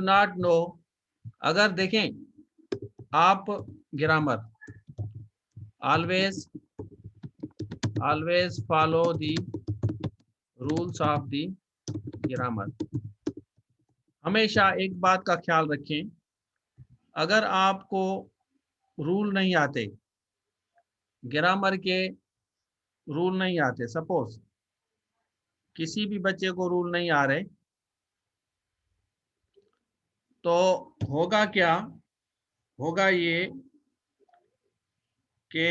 Do not know, अगर देखें आप grammar always follow the rules of the grammar। हमेशा एक बात का ख्याल रखें, अगर आपको रूल नहीं आते, ग्रामर के रूल नहीं आते, सपोज किसी भी बच्चे को रूल नहीं आ रहे, तो होगा क्या, होगा ये कि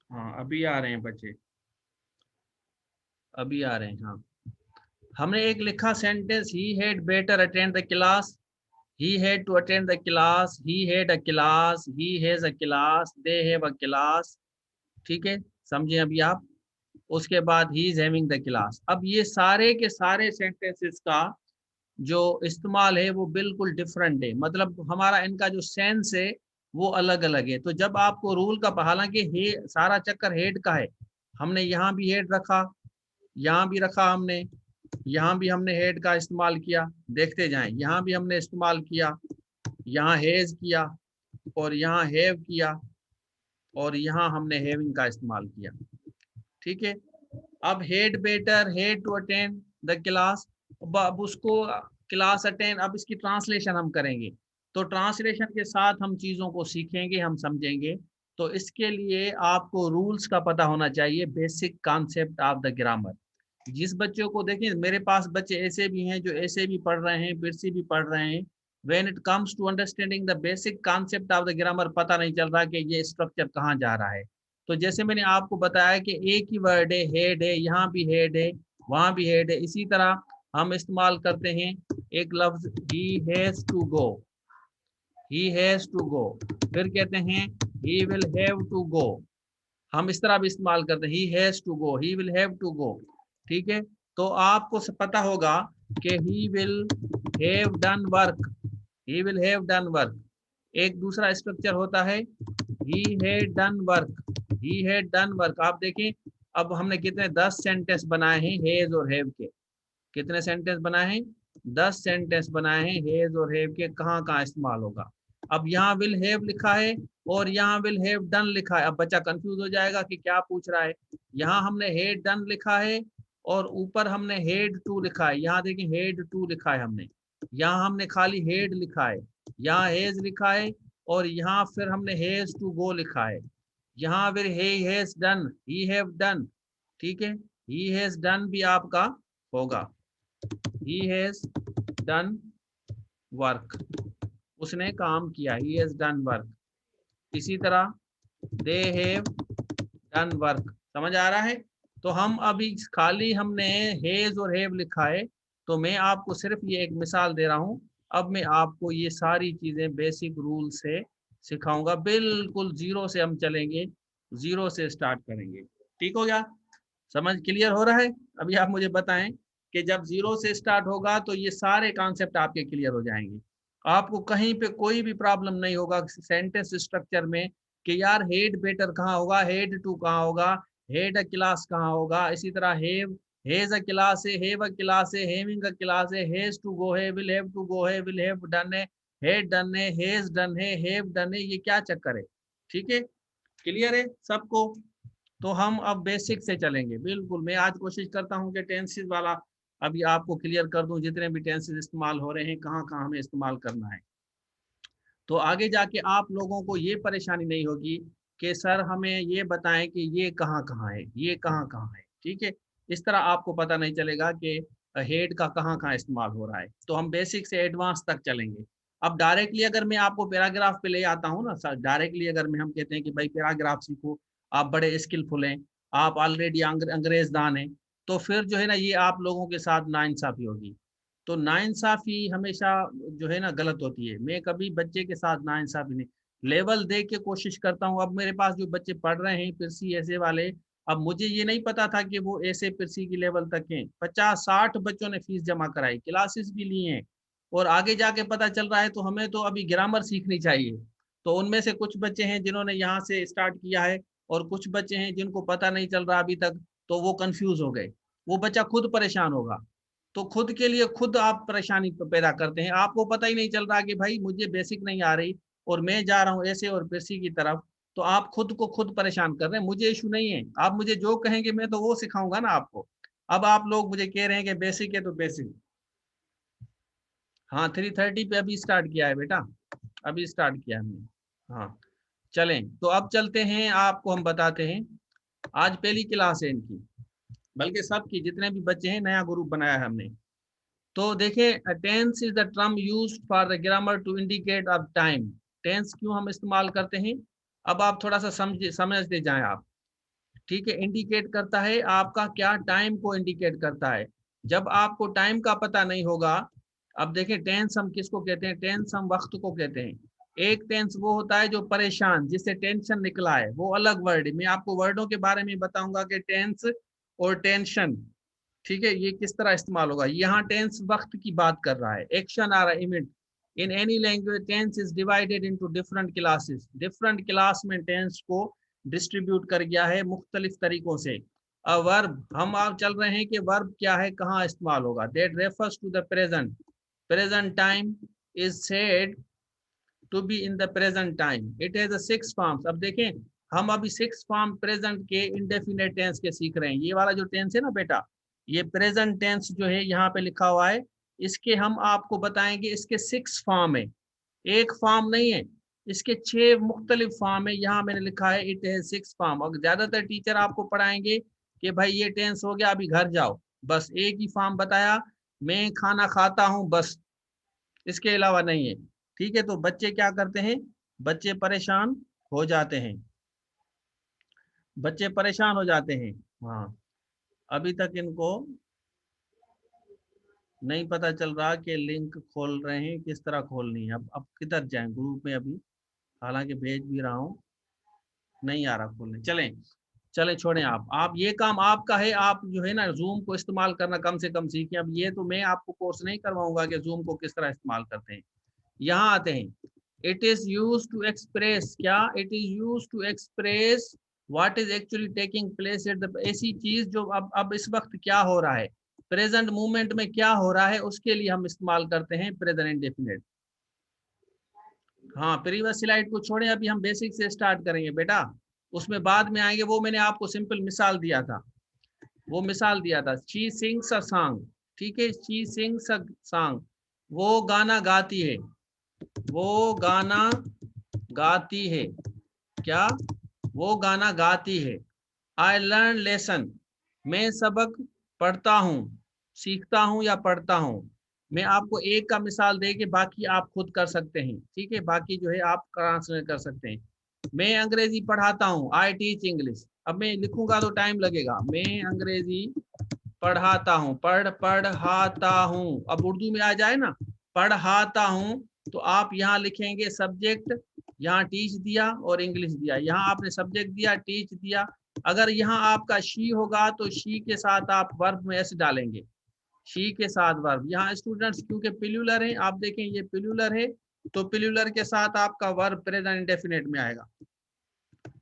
हाँ अभी आ रहे हैं बच्चे, अभी आ रहे हैं। हाँ, हमने एक लिखा sentence, he had better attend the class, he had to attend the class, he had a class, he has a class, they have a class। ठीक है, समझे अभी आप। उसके बाद he is having the class. अब ये सारे के सारे सेंटेंसेस का जो इस्तेमाल है वो बिल्कुल डिफरेंट है, मतलब हमारा इनका जो सेंस है वो अलग अलग है। तो जब आपको रूल का, हालांकि हे सारा चक्कर हेड का है, हमने यहाँ भी हेड रखा, यहाँ भी रखा हमने, यहाँ भी हमने हेड का इस्तेमाल किया, देखते जाएं, यहाँ भी हमने इस्तेमाल किया, यहाँ हेज किया, और यहाँ हैव किया, और यहाँ हमने हैविंग का इस्तेमाल किया। ठीक है, अब had better, had to attend the class, अब उसको क्लास अटेंड, अब इसकी ट्रांसलेशन हम करेंगे, तो ट्रांसलेशन के साथ हम चीज़ों को सीखेंगे, हम समझेंगे। तो इसके लिए आपको रूल्स का पता होना चाहिए, basic concept of the grammar. जिस बच्चों को, देखें मेरे पास बच्चे ऐसे भी हैं जो ऐसे भी पढ़ रहे हैं, फिर से भी पढ़ रहे हैं, when it comes to understanding the basic concept of the grammar पता नहीं चल रहा कि ये स्ट्रक्चर कहाँ जा रहा है। तो जैसे मैंने आपको बताया कि एक ही वर्ड है, हेड है, यहाँ भी हेड है, वहाँ भी हेड है, इसी तरह हम इस्तेमाल करते हैं एक लफ्ज he has to go, he has to go, फिर कहते हैं he will have to go, हम इस तरह भी इस्तेमाल करते हैं, he has to go, he will have to go. ठीक है, तो आपको पता होगा कि he will have done work, he will have done work. एक दूसरा स्ट्रक्चर होता है he had done work, he had done work. आप देखें, अब हमने कितने 10 सेंटेंस बनाए हैं हैज और हैव के, कितने सेंटेंस बनाए हैं, 10 सेंटेंस बनाए हैं हैज और हैव के, कहाँ कहाँ इस्तेमाल होगा। अब यहाँ विल हैव लिखा है और यहाँ विल हैव डन लिखा है, अब बच्चा कंफ्यूज हो जाएगा कि क्या पूछ रहा है। यहाँ हमने हेड डन लिखा है और ऊपर हमने हेड टू लिखा है, यहाँ देखिए हेड टू लिखा है हमने, यहाँ हमने खाली हेड लिखा है, यहाँ हेज लिखा है, और यहाँ फिर हमने हेज टू गो लिखा है, यहाँ फिर he has done, he have done। ठीक है, he has done भी आपका होगा, he has done work, उसने काम किया, he has done work। इसी तरह they have done work, समझ आ रहा है। तो हम अभी खाली हमने हैज और हैव लिखा है, तो मैं आपको सिर्फ ये एक मिसाल दे रहा हूँ। अब मैं आपको ये सारी चीजें बेसिक रूल से सिखाऊंगा, बिल्कुल जीरो से हम चलेंगे, जीरो से स्टार्ट करेंगे। ठीक हो गया, समझ क्लियर हो रहा है। अभी आप मुझे बताएं कि जब जीरो से स्टार्ट होगा तो ये सारे कॉन्सेप्ट आपके क्लियर हो जाएंगे, आपको कहीं पे कोई भी प्रॉब्लम नहीं होगा सेंटेंस स्ट्रक्चर में कि यार हेड बेटर कहाँ होगा, हेड टू कहाँ होगा, हेड अ क्लास कहाँ होगा। इसी तरह हेव, हेज अ क्लास है, हेव अ क्लास है, हेविंग अ क्लास है, हेज टू गो है, विल हैव टू गो है, विल हैव डन है, हेड डन है, हेज डन है, हेव डन है, ये क्या चक्कर है। ठीक है, क्लियर है सबको। तो हम अब बेसिक से चलेंगे, बिल्कुल मैं आज कोशिश करता हूँ कि टेंसेस वाला अभी आपको क्लियर कर दूं, जितने भी टेंसेस इस्तेमाल हो रहे हैं कहाँ कहाँ हमें इस्तेमाल करना है। तो आगे जाके आप लोगों को ये परेशानी नहीं होगी कि सर हमें ये बताएं कि ये कहाँ कहाँ है, ये कहाँ कहाँ है। ठीक है, इस तरह आपको पता नहीं चलेगा कि हेड का कहाँ कहाँ इस्तेमाल हो रहा है। तो हम बेसिक से एडवांस तक चलेंगे। अब डायरेक्टली अगर मैं आपको पैराग्राफ पे ले आता हूँ ना सर, डायरेक्टली अगर मैं हम कहते हैं कि भाई पैराग्राफ सीखो, आप बड़े स्किलफुल हैं, आप ऑलरेडी अंग्रेज दान हैं, तो फिर जो है ना ये आप लोगों के साथ नाइंसाफी होगी। तो नाइंसाफी हमेशा जो है ना गलत होती है, मैं कभी बच्चे के साथ नाइंसाफी नहीं, लेवल दे के कोशिश करता हूँ। अब मेरे पास जो बच्चे पढ़ रहे हैं पिरसी ऐसे वाले, अब मुझे ये नहीं पता था कि वो ऐसे पिरसी की लेवल तक हैं, 50-60 बच्चों ने फीस जमा कराई, क्लासेस भी लिए हैं, और आगे जाके पता चल रहा है तो हमें तो अभी ग्रामर सीखनी चाहिए। तो उनमें से कुछ बच्चे हैं जिन्होंने यहाँ से स्टार्ट किया है और कुछ बच्चे हैं जिनको पता नहीं चल रहा अभी तक, तो वो कंफ्यूज हो गए, वो बच्चा खुद परेशान होगा। तो खुद के लिए खुद आप परेशानी पैदा करते हैं, आपको पता ही नहीं चल रहा कि भाई मुझे बेसिक नहीं आ रही और मैं जा रहा हूँ ऐसे और बेसिक की तरफ, तो आप खुद को खुद परेशान कर रहे हैं। मुझे इशू नहीं है, आप मुझे जो कहेंगे मैं तो वो सिखाऊंगा ना आपको। अब आप लोग मुझे कह रहे हैं कि बेसिक है तो बेसिक। हाँ 3:30 पे अभी स्टार्ट किया है बेटा, अभी स्टार्ट किया है हमने। हाँ चलें, तो अब चलते हैं, आपको हम बताते हैं। आज पहली क्लास है इनकी, बल्कि सबकी, जितने भी बच्चे हैं, नया ग्रुप बनाया है हमने। तो देखें, tense is the term used for the grammar to indicate of time. Tense क्यों हम इस्तेमाल करते हैं, अब आप थोड़ा सा समझते जाएं आप। ठीक है, इंडिकेट करता है आपका क्या, टाइम को इंडिकेट करता है। जब आपको टाइम का पता नहीं होगा, अब देखें टेंस हम किसको कहते हैं, टेंस हम वक्त को कहते हैं। एक टेंस वो होता है जो परेशान, जिससे टेंशन निकला है, वो अलग वर्ड है। मैं आपको वर्डों के बारे में बताऊंगा कि टेंस और टेंशन, ठीक है, ये किस तरह इस्तेमाल होगा। यहाँ टेंस वक्त की बात कर रहा है, एक्शन आ रहा है, event. In any language tense is divided into different classes. Different class में टेंस को डिस्ट्रीब्यूट कर गया है मुख्तलिफ तरीकों से। वर्ब, हम आप चल रहे हैं कि वर्ब क्या है, कहाँ इस्तेमाल होगा। That refers to the present, present time is said to be in the present time, it has 6 forms. अब देखें, हम अभी 6 फॉर्म प्रेजेंट के इंडेफिनेट टेंस के सीख रहे हैं। ये वाला जो टेंस है ना बेटा, ये प्रेजेंट टेंस जो है यहाँ पे लिखा हुआ है, इसके हम आपको बताएंगे, इसके 6 फॉर्म है, एक फॉर्म नहीं है, इसके 6 मुख्तलिफ फॉर्म है। यहाँ मैंने लिखा है इट हैज 6 फॉर्म। और ज्यादातर टीचर आपको पढ़ाएंगे कि भाई ये टेंस हो गया, अभी घर जाओ, बस एक ही फॉर्म बताया, मैं खाना खाता हूँ, बस, इसके अलावा नहीं है। ठीक है, तो बच्चे क्या करते हैं, बच्चे परेशान हो जाते हैं, बच्चे परेशान हो जाते हैं। हाँ, अभी तक इनको नहीं पता चल रहा कि लिंक खोल रहे हैं, किस तरह खोलनी है। अब किधर जाएं ग्रुप में, अभी हालांकि भेज भी रहा हूँ, नहीं आ रहा खोलने। चलें चलें, छोड़ें, आप ये काम आपका है, आप जो है ना जूम को इस्तेमाल करना कम से कम सीखें। अब ये तो मैं आपको कोर्स नहीं करवाऊंगा कि जूम को किस तरह इस्तेमाल करते हैं। यहाँ आते हैं, it is use to express, क्या, it is use to express what is actually taking place at the, ऐसी चीज जो अब इस वक्त क्या हो रहा है, प्रेजेंट मूवमेंट में क्या हो रहा है, उसके लिए हम इस्तेमाल करते हैं प्रेजेंट इंडेफिनिट। हाँ, प्रीवियस स्लाइड को छोड़ें, अभी हम बेसिक से स्टार्ट करेंगे बेटा, उसमें बाद में आएंगे। वो मैंने आपको सिंपल मिसाल दिया था, वो मिसाल दिया था, शी सिंग्स अ सॉन्ग। ठीक है, शी सिंग्स अ सॉन्ग, वो गाना गाती है, वो गाना गाती है, क्या, वो गाना गाती है। आई लर्न लेसन, मैं सबक पढ़ता हूँ, सीखता हूँ या पढ़ता हूँ। मैं आपको एक का मिसाल दे के बाकी आप खुद कर सकते हैं, ठीक है, बाकी जो है आप ट्रांसलेट कर सकते हैं। मैं अंग्रेजी पढ़ाता हूँ, आई टीच इंग्लिश। अब मैं लिखूंगा तो टाइम लगेगा, मैं अंग्रेजी पढ़ाता हूँ, पढ़ाता हूँ। अब उर्दू में आ जाए ना, पढ़ाता हूँ, तो आप यहाँ लिखेंगे सब्जेक्ट, यहाँ टीच दिया और इंग्लिश दिया, यहाँ आपने सब्जेक्ट दिया, टीच दिया। अगर यहाँ आपका शी होगा तो शी के साथ आप वर्ब में एस डालेंगे, शी के साथ वर्ब। यहाँ स्टूडेंट्स क्योंकि प्लूरल है, आप देखें ये प्लूरल है, तो प्लूरल के साथ आपका वर्ब प्रेजेंट इंडेफिनिट में आएगा।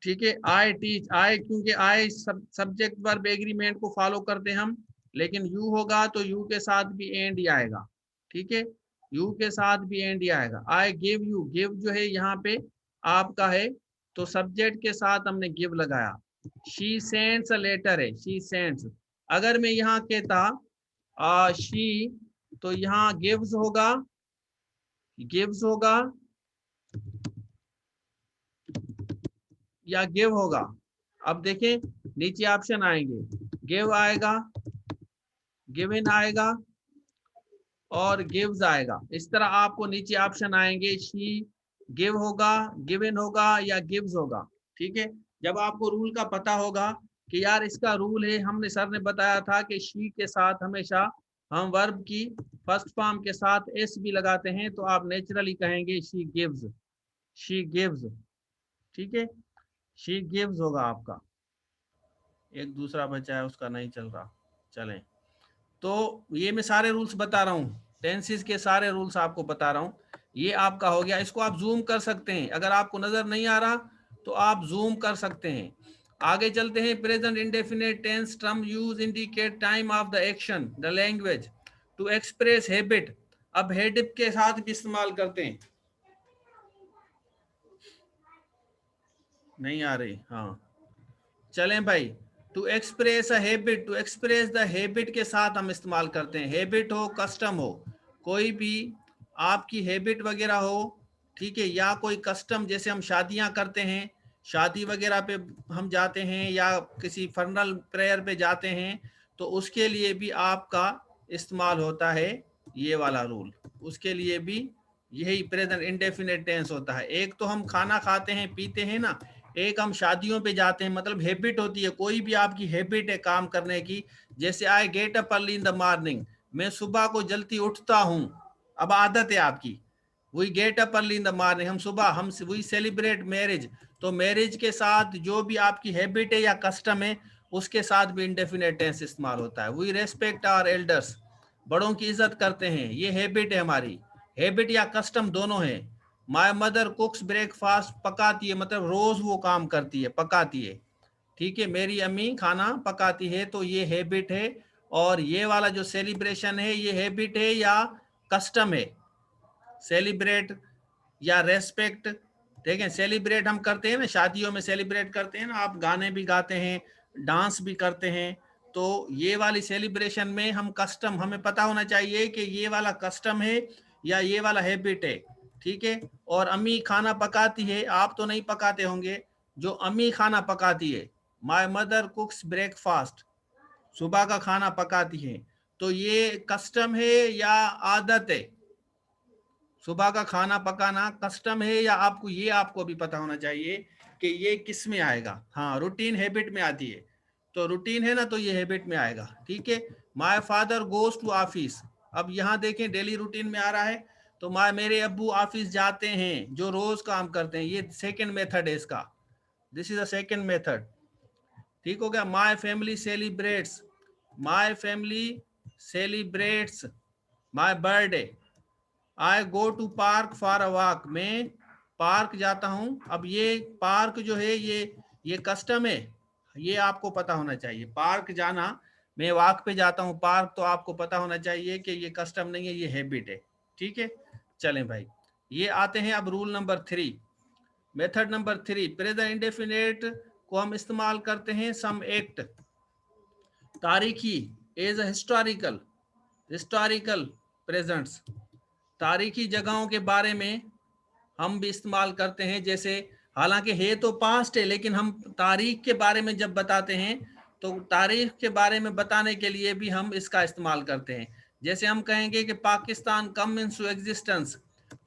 ठीक है, आई टीच, आई क्योंकि आई सब्जेक्ट वर्ब एग्रीमेंट को फॉलो करते हम, लेकिन यू होगा तो यू के साथ भी एंड ही आएगा। ठीक है, यू के साथ भी एंड ही आएगा। आई गिव यू, गिव जो है यहाँ पे आपका है, तो सब्जेक्ट के साथ हमने गिव लगाया। शी सेंड्स अ लेटर है, शी सेंड्स। अगर मैं यहाँ कहता शी, तो यहाँ गिव्स होगा, गिव्स होगा या गिव होगा। अब देखें नीचे ऑप्शन आएंगे, गिव आएगा, गिवन आएगा और गिव्स आएगा। इस तरह आपको नीचे ऑप्शन आएंगे, शी गिव होगा, गिवन होगा या गिव्स होगा। ठीक है, जब आपको रूल का पता होगा कि यार इसका रूल है, हमने सर ने बताया था कि शी के साथ हमेशा हम वर्ब की फर्स्ट फॉर्म के साथ एस भी लगाते हैं, तो आप नेचुरली कहेंगे शी गिव्स, शी गिव्स। ठीक है, शी गिव्स होगा आपका। एक दूसरा बचा है, उसका नहीं चल रहा, चलें। तो ये मैं सारे रूल्स बता रहा हूँ, टेंसेस के सारे रूल्स आपको बता रहा हूँ। ये आपका हो गया, इसको आप जूम कर सकते हैं, अगर आपको नजर नहीं आ रहा तो आप जूम कर सकते हैं। आगे चलते हैं। Present indefinite tense term use indicate time of the action the language to express habit. अब हैबिट के साथ भी इस्तेमाल करते हैं। नहीं आ रही, हाँ चलें भाई। To express a habit, to express the habit के साथ हम इस्तेमाल करते हैं। हैबिट हो, कस्टम हो, कोई भी आपकी हैबिट वगैरह हो, ठीक है, या कोई कस्टम, जैसे हम शादियां करते हैं, शादी वगैरह पे हम जाते हैं या किसी फनरल प्रेयर पे जाते हैं, तो उसके लिए भी आपका इस्तेमाल होता है ये वाला रूल। उसके लिए भी यही प्रेजेंट इंडेफिनिट टेंस होता है। एक तो हम खाना खाते हैं पीते हैं ना, एक हम शादियों पे जाते हैं, मतलब हैबिट होती है, कोई भी आपकी हैबिट है काम करने की। जैसे I get up early in the morning, मैं सुबह को जल्दी उठता हूँ, अब आदत है आपकी। We get up early in the morning, हम सुबह, हम वी सेलिब्रेट मैरिज, तो मैरिज के साथ जो भी आपकी हैबिट है या कस्टम है उसके साथ भी इंडेफिनिट टेंस इस्तेमाल होता है। वी रेस्पेक्ट आवर एल्डर्स, बड़ों की इज्जत करते हैं, ये हैबिट है हमारी। हैबिट या कस्टम दोनों है। माय मदर कुक्स ब्रेकफास्ट, पकाती है, मतलब रोज वो काम करती है, पकाती है, ठीक है, मेरी अम्मी खाना पकाती है, तो ये हैबिट है। और ये वाला जो सेलिब्रेशन है ये हैबिट है या कस्टम है। सेलिब्रेट या रेस्पेक्ट, ठीक है, सेलिब्रेट हम करते हैं ना, शादियों में सेलिब्रेट करते हैं ना, आप गाने भी गाते हैं, डांस भी करते हैं, तो ये वाली सेलिब्रेशन में हम कस्टम, हमें पता होना चाहिए कि ये वाला कस्टम है या ये वाला हैबिट है, ठीक है। और अम्मी खाना पकाती है, आप तो नहीं पकाते होंगे, जो अम्मी खाना पकाती है, माय मदर कुक्स ब्रेकफास्ट, सुबह का खाना पकाती है, तो ये कस्टम है या आदत है। सुबह का खाना पकाना कस्टम है या आपको, ये आपको भी पता होना चाहिए कि ये किस में आएगा। हाँ, रूटीन हैबिट में आती है, तो रूटीन है ना, तो ये हैबिट में आएगा, ठीक है। My father goes to office, अब यहाँ देखें डेली रूटीन में आ रहा है, तो मेरे अब्बू ऑफिस जाते हैं, जो रोज काम करते हैं, ये सेकेंड मेथड है इसका, this is a second method, ठीक हो गया। My family celebrates, my family celebrates my birthday. I go to park for a walk, मैं पार्क जाता हूँ। अब ये पार्क जो है ये कस्टम है, ये आपको पता होना चाहिए। पार्क जाना, मैं वॉक पे जाता हूँ पार्क, तो आपको पता होना चाहिए कि ये कस्टम नहीं है, ये हैबिट है, ठीक है। चलें भाई, ये आते हैं अब rule number 3, method number 3। Present indefinite को हम इस्तेमाल करते हैं सम एक्ट, तारीखी, as a historical, historical presents, तारीखी जगहों के बारे में हम भी इस्तेमाल करते हैं। जैसे हालांकि है तो पास्ट है, लेकिन हम तारीख के बारे में जब बताते हैं, तो तारीख के बारे में बताने के लिए भी हम इसका इस्तेमाल करते हैं। जैसे हम कहेंगे कि पाकिस्तान कम इनटू एग्जिस्टेंस,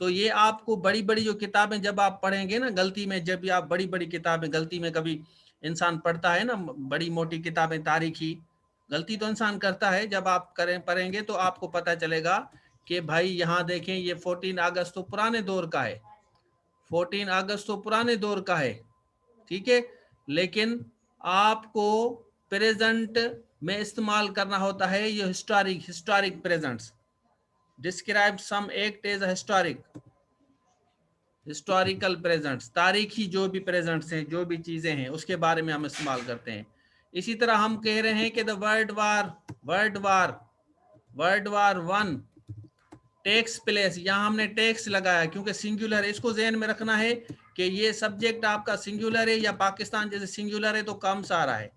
तो ये आपको बड़ी बड़ी जो किताबें जब आप पढ़ेंगे ना, गलती में जब भी आप बड़ी बड़ी किताबें, गलती में कभी इंसान पढ़ता है ना बड़ी मोटी किताबें तारीखी, गलती तो इंसान करता है, जब आप करें पढ़ेंगे तो आपको पता चलेगा कि भाई यहाँ देखें ये 14 अगस्त तो पुराने दौर का है, 14 अगस्त तो पुराने दौर का है, ठीक है। लेकिन आपको प्रेजेंट में इस्तेमाल करना होता है ये historic, historic presents, describe some act as historic, historical presents, तारीखी जो भी प्रेजेंट्स हैं, जो भी चीजें हैं उसके बारे में हम इस्तेमाल करते हैं। इसी तरह हम कह रहे हैं कि the world war 1 takes place, यहाँ हमने टेक्स लगाया क्योंकि सिंगुलर, इसको ध्यान में रखना है कि ये सब्जेक्ट आपका सिंगुलर है, या पाकिस्तान जैसे सिंगुलर है तो कम सारा है।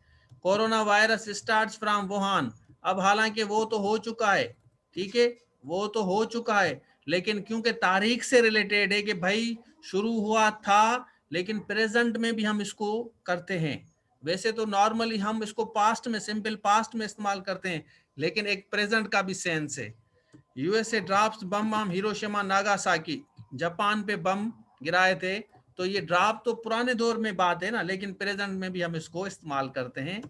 Corona virus starts from Wuhan, अब हालांकि वो तो हो चुका है, ठीक है, वो तो हो चुका है, लेकिन क्योंकि तारीख से रिलेटेड है कि भाई शुरू हुआ था, लेकिन प्रेजेंट में भी हम इसको करते हैं। वैसे तो नॉर्मली हम इसको पास्ट में, सिंपल पास्ट में इस्तेमाल करते हैं, लेकिन एक प्रेजेंट का भी सेंस है। USA drops bomb on Hiroshima Nagasaki, Japan पे बम गिराए थे, तो ये ड्रॉप तो पुराने दौर में बात है ना, लेकिन प्रेजेंट में भी हम इसको इस्तेमाल करते हैं,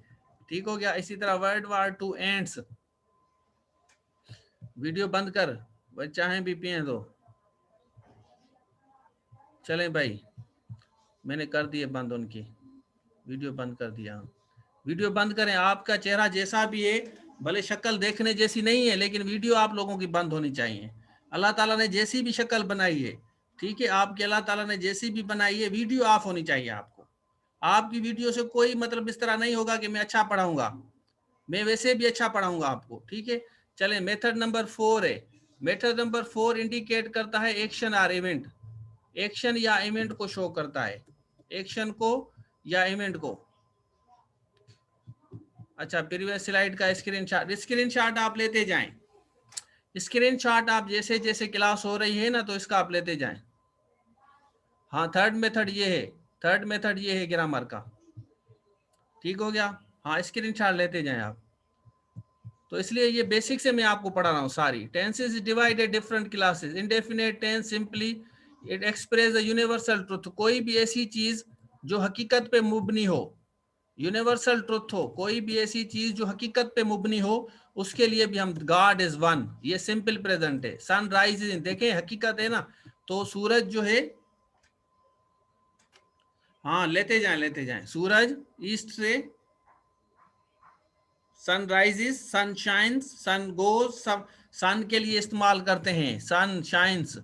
ठीक हो गया। इसी तरह वर्ल्ड वार 2 एंड्स, वीडियो बंद कर, चाहे भी पिए दो। चलें भाई, मैंने कर दिए बंद, उनकी वीडियो बंद कर दिया। वीडियो बंद करें, आपका चेहरा जैसा भी है, भले शक्ल देखने जैसी नहीं है, लेकिन वीडियो आप लोगों की बंद होनी चाहिए। अल्लाह ताला ने जैसी भी शक्ल बनाई है, ठीक है, आपके अल्लाह ताला ने जैसी भी बनाई है, वीडियो ऑफ होनी चाहिए आपको। आपकी वीडियो से कोई मतलब इस तरह नहीं होगा कि मैं अच्छा पढ़ाऊंगा, मैं वैसे भी अच्छा पढ़ाऊंगा आपको, ठीक है। चले मेथड नंबर 4 है। मेथड नंबर 4 इंडिकेट करता है एक्शन और इवेंट, एक्शन या इवेंट को शो करता है, एक्शन को या इवेंट को। अच्छा, प्रीवियस स्लाइड का स्क्रीनशॉट आप लेते जाएं, स्क्रीनशॉट आप जैसे जैसे क्लास हो रही है ना तो इसका आप लेते जाएं। हाँ, थर्ड मेथड ये है, थर्ड मेथड ये है ग्रामर का, ठीक हो गया। हाँ, स्क्रीनशॉट लेते जाएं आप। तो इसलिए ये बेसिक से मैं आपको पढ़ा रहा हूँ सारी। Tenses divided different classes. Indefinite tense simply it express the universal truth, कोई भी ऐसी चीज जो हकीकत पे मुबनी हो, यूनिवर्सल ट्रुथ हो, कोई भी ऐसी चीज जो हकीकत पे मुबनी हो, उसके लिए भी हम गॉड इज वन, ये सिंपल प्रेजेंट है। सन राइज, देखें हकीकत है ना, तो सूरज जो है, हाँ लेते जाएं, सूरज ईस्ट से, sun rises, sun shines, sun goes, सब सन के लिए इस्तेमाल करते हैं, सन शाइन्स,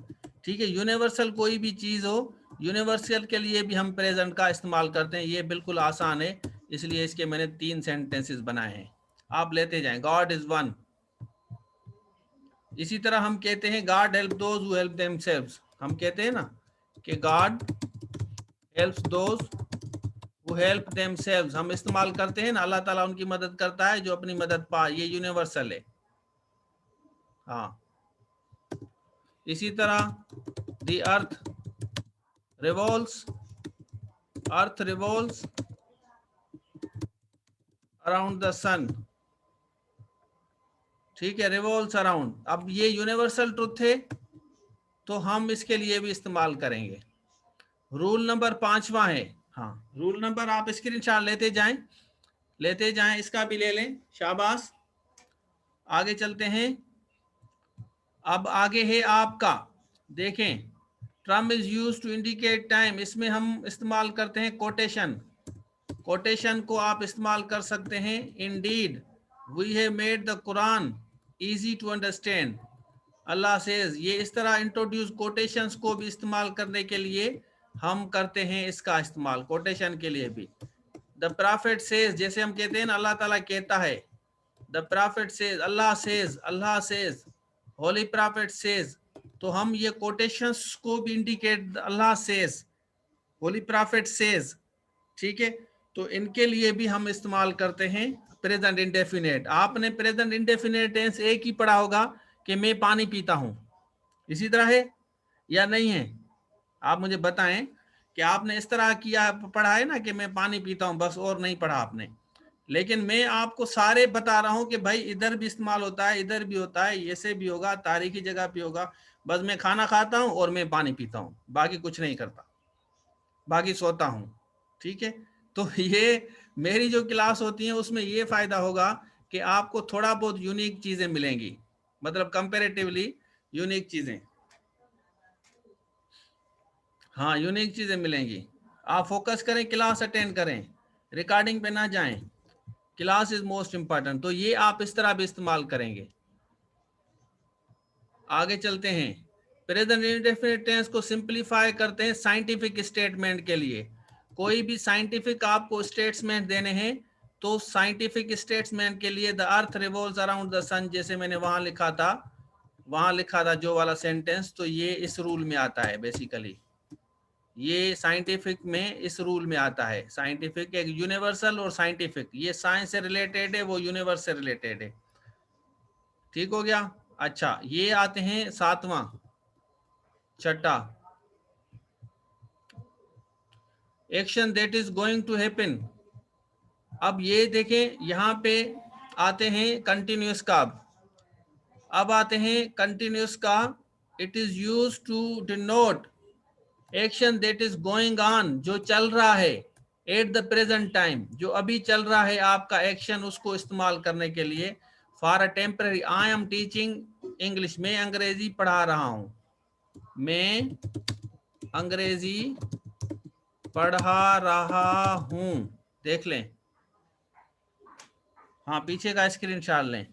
ठीक है। यूनिवर्सल कोई भी चीज हो, यूनिवर्सल के लिए भी हम प्रेजेंट का इस्तेमाल करते हैं। ये बिल्कुल आसान है, इसलिए इसके मैंने 3 सेंटेंसेस बनाए हैं, आप लेते जाएं। God is one. इसी तरह हम कहते हैं God help those who help themselves, हम कहते हैं ना कि God helps those who help themselves, हम इस्तेमाल करते हैं ना, अल्लाह ताला उनकी मदद करता है जो अपनी मदद पाए, ये यूनिवर्सल है। हाँ, इसी तरह the earth revolves, earth revolves around the sun, ठीक है, रिवॉल्व्स अराउंड। अब ये यूनिवर्सल ट्रुथ है तो हम इसके लिए भी इस्तेमाल करेंगे। रूल नंबर 5वां है, हाँ रूल नंबर आप स्क्रीनशॉट लेते जाएं, इसका भी ले लें, शाबाश। आगे चलते हैं। अब आगे है आपका, देखें, term is use to indicate time, इसमें हम इस्तेमाल करते हैं कोटेशन। कोटेशन को आप इस्तेमाल कर सकते हैं। Indeed we have made the Quran easy to understand, Allah says, ये इस तरह इंट्रोड्यूस कोटेशंस को भी इस्तेमाल करने के लिए हम करते हैं इसका इस्तेमाल, कोटेशन के लिए भी। द प्रॉफिट सेज, जैसे हम कहते हैं ना अल्लाह ताला कहता है, the profit says, Allah says, holy prophet says, तो हम ये कोटेशंस को भी indicate, Allah says, holy prophet says, ठीक है। तो इनके लिए भी हम इस्तेमाल करते हैं प्रेजेंट इंडेफिनेट। आपने प्रेजेंट इंडेफिनेट टेंस एक ही पढ़ा होगा कि मैं पानी पीता हूं, इसी तरह है या नहीं है? आप मुझे बताएं कि आपने इस तरह किया, पढ़ा है ना कि मैं पानी पीता हूं, बस, और नहीं पढ़ा आपने। लेकिन मैं आपको सारे बता रहा हूं कि भाई इधर भी इस्तेमाल होता है, इधर भी होता है, ऐसे भी होगा, तारीखी जगह भी होगा। बस मैं खाना खाता हूं और मैं पानी पीता हूं, बाकी कुछ नहीं करता, बाकी सोता हूं, ठीक है। तो ये मेरी जो क्लास होती है उसमें ये फायदा होगा कि आपको थोड़ा बहुत यूनिक चीजें मिलेंगी, मतलब कंपैरेटिवली यूनिक चीजें, हाँ यूनिक चीजें मिलेंगी। आप फोकस करें, क्लास अटेंड करें, रिकॉर्डिंग पे ना जाएं, क्लास इज मोस्ट इंपॉर्टेंट। तो ये आप इस तरह भी इस्तेमाल करेंगे। आगे चलते हैं। प्रेजेंट इंडेफिनिट टेंस को सिंपलीफाई करते हैं साइंटिफिक स्टेटमेंट के लिए। कोई भी साइंटिफिक आपको स्टेटमेंट देने हैं तो साइंटिफिक स्टेटमेंट के लिए the earth revolves around the sun, जैसे मैंने वहां लिखा था जो वाला सेंटेंस, तो ये इस रूल में आता है बेसिकली, ये साइंटिफिक में इस रूल में आता है। साइंटिफिक एक यूनिवर्सल और साइंटिफिक, ये साइंस से रिलेटेड है, वो यूनिवर्स से रिलेटेड है, ठीक हो गया। अच्छा, ये आते हैं 7वां, छठा, action that is going to happen. अब ये देखें, यहां पे आते हैं कंटिन्यूस का, अब आते हैं कंटिन्यूस का। It is use to denote action that is going on, जो चल रहा है, एट द प्रेजेंट टाइम, जो अभी चल रहा है आपका एक्शन, उसको इस्तेमाल करने के लिए। For a temporary, I am teaching English, मैं अंग्रेजी पढ़ा रहा हूं, मैं अंग्रेजी पढ़ा रहा हूं, देख लें। हाँ, पीछे का स्क्रीनशॉट लें,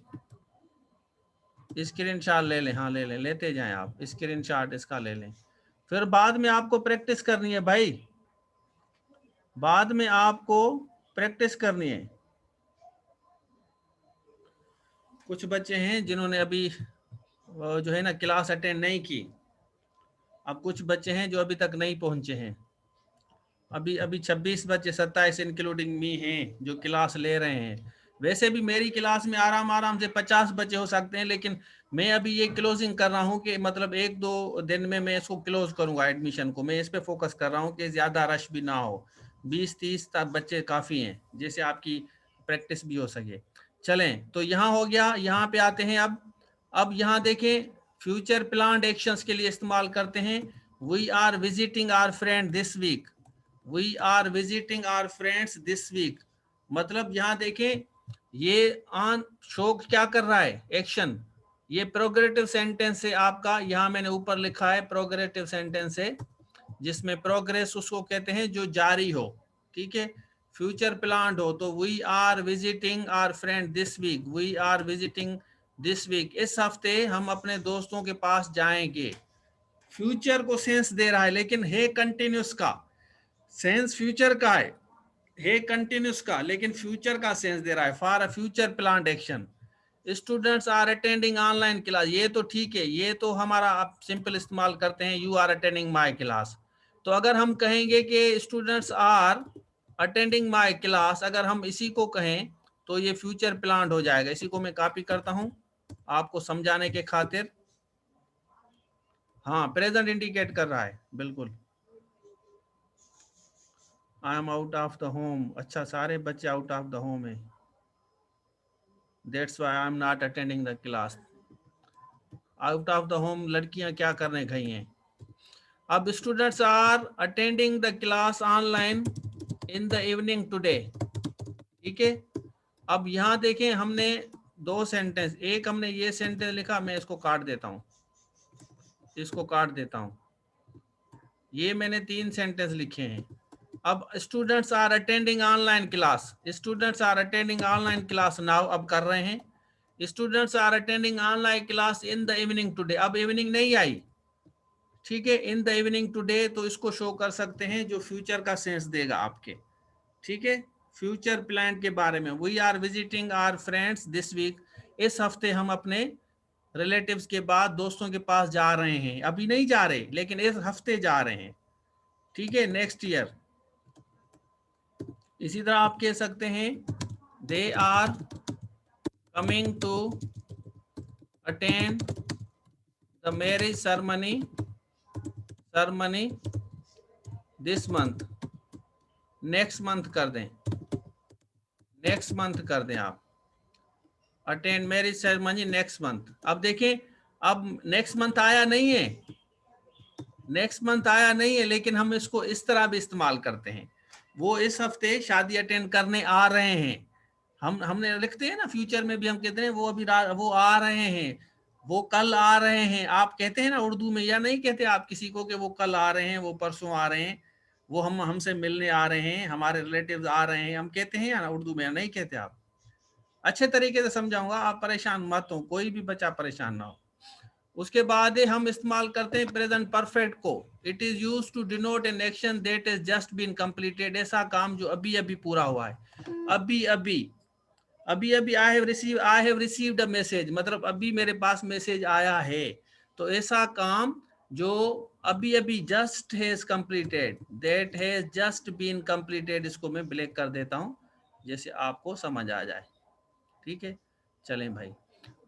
स्क्रीनशॉट ले लें, हाँ ले लें, लेते जाएं आप स्क्रीनशॉट इसका ले लें, फिर बाद में आपको प्रैक्टिस करनी है भाई, बाद में आपको प्रैक्टिस करनी है। कुछ बच्चे हैं जिन्होंने अभी जो है ना क्लास अटेंड नहीं की, अब कुछ बच्चे हैं जो अभी तक नहीं पहुंचे हैं। अभी अभी 26 बच्चे, 27 इंक्लूडिंग मी हैं जो क्लास ले रहे हैं। वैसे भी मेरी क्लास में आराम आराम से 50 बच्चे हो सकते हैं, लेकिन मैं अभी ये क्लोजिंग कर रहा हूँ कि मतलब 1-2 दिन में मैं इसको क्लोज करूंगा एडमिशन को। मैं इस पे फोकस कर रहा हूँ कि ज्यादा रश भी ना हो, 20-30 बच्चे काफी हैं जैसे आपकी प्रैक्टिस भी हो सके। चलें, तो यहाँ हो गया। यहाँ पे आते हैं अब यहाँ देखें, फ्यूचर प्लान्ड एक्शंस के लिए इस्तेमाल करते हैं। We are visiting our friend this week, we are visiting our friends this week. मतलब यहाँ देखें, ये ऑन शो क्या कर रहा है, एक्शन। ये प्रोग्रेटिव सेंटेंस है आपका, यहाँ मैंने ऊपर लिखा है प्रोग्रेटिव सेंटेंस है, जिसमें प्रोग्रेस उसको कहते हैं जो जारी हो, ठीक है। फ्यूचर प्लान्ड हो तो we are visiting our friend this week, we are visiting this week, इस हफ्ते हम अपने दोस्तों के पास जाएंगे। फ्यूचर को सेंस दे रहा है, लेकिन है कंटिन्यूस का सेंस फ्यूचर का है कंटिन्यूस का, लेकिन फ्यूचर का सेंस दे रहा है। For a future planned action, students are attending online class, ये तो ठीक है, ये तो हमारा आप सिंपल इस्तेमाल करते हैं, you are attending my class. तो अगर हम कहेंगे कि students are attending my class, अगर हम इसी को कहें तो ये फ्यूचर प्लान्ड हो जाएगा। इसी को मैं कॉपी करता हूं आपको समझाने के खातिर। हाँ, प्रेजेंट इंडिकेट कर रहा है बिल्कुल। I am out of the home, अच्छा सारे बच्चे आउट ऑफ द होम है, that's why I am not attending the class. Out of the home लड़कियां क्या करने गई हैं। अब students are attending the class online in the evening today, ठीक है। अब यहाँ देखें, हमने 2 सेंटेंस, एक हमने ये सेंटेंस लिखा, मैं इसको काट देता हूँ, इसको काट देता हूँ, ये मैंने 3 सेंटेंस लिखे हैं। अब students are attending online class, students are attending online class now, अब कर रहे हैं। Students are attending online class in the evening today, अब इवनिंग नहीं आई, ठीक है। इन द इवनिंग टुडे तो इसको शो कर सकते हैं जो फ्यूचर का सेंस देगा आपके, ठीक है। फ्यूचर प्लान के बारे में, we are visiting our friends this week, इस हफ्ते हम अपने रिलेटिव्स के बाद दोस्तों के पास जा रहे हैं। अभी नहीं जा रहे, लेकिन इस हफ्ते जा रहे हैं, ठीक है, नेक्स्ट ईयर। इसी तरह आप कह सकते हैं they are coming to attend the marriage ceremony this month, next month कर दें, नेक्स्ट मंथ कर दें आप, attend marriage ceremony next month. अब देखें, अब नेक्स्ट मंथ आया नहीं है, नेक्स्ट मंथ आया नहीं है, लेकिन हम इसको इस तरह भी इस्तेमाल करते हैं, वो इस हफ्ते शादी अटेंड करने आ रहे हैं। हमने लिखते हैं ना, फ्यूचर में भी हम कहते हैं वो अभी वो आ रहे हैं, वो कल आ रहे हैं। आप कहते हैं ना उर्दू में, या नहीं कहते आप किसी को कि वो कल आ रहे हैं, वो परसों आ रहे हैं, वो हमसे मिलने आ रहे हैं, हमारे रिलेटिव्स आ रहे हैं, हम कहते हैं या उर्दू में, नहीं कहते आप। अच्छे तरीके से समझाऊंगा, आप परेशान मत हो, कोई भी बच्चा परेशान ना हो। उसके बाद हम इस्तेमाल करते हैं प्रेजेंट परफेक्ट को। It is used to denote an action that is just been completed, ऐसा काम जो अभी अभी पूरा हुआ है, अभी अभी, अभी अभी। I have received a message, मतलब अभी मेरे पास मैसेज आया है। तो ऐसा काम जो अभी अभी just has completed, that has just been completed, इसको मैं ब्लैक कर देता हूं जैसे आपको समझ आ जाए, ठीक है। चलें भाई,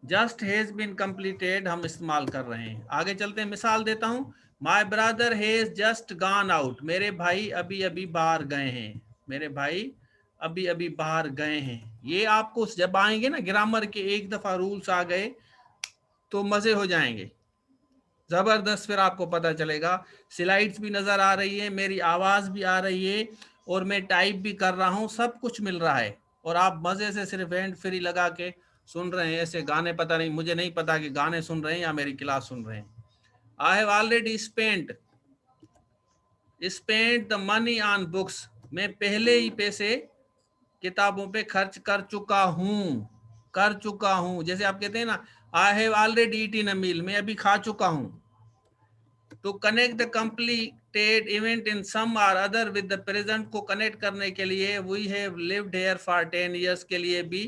जस्ट हैज बीन कंप्लीटेड हम इस्तेमाल कर रहे हैं। आगे चलते हैं, मिसाल देता हूं, my brother has just gone out, मेरे भाई अभी अभी बाहर गए हैं, मेरे भाई अभी अभी बाहर गए हैं। ये आपको जब आएंगे ना ग्रामर के एक दफा रूल्स आ गए तो मजे हो जाएंगे जबरदस्त, फिर आपको पता चलेगा। स्लाइड्स भी नजर आ रही है, मेरी आवाज भी आ रही है, और मैं टाइप भी कर रहा हूँ, सब कुछ मिल रहा है, और आप मजे से सिर्फ हैंड फ्री लगा के सुन रहे हैं। ऐसे गाने, पता नहीं, मुझे नहीं पता कि गाने सुन रहे हैं या मेरी क्लास सुन रहे हैं। I have already spent the money on books, मैं पहले ही पैसे किताबों पे खर्च कर चुका हूँ, कर चुका हूँ। जैसे आप कहते हैं ना, I have already eaten a meal, मैं अभी खा चुका हूँ। To connect the completed event in some or other with the present को कनेक्ट करने के लिए we have lived here for 10 years के लिए भी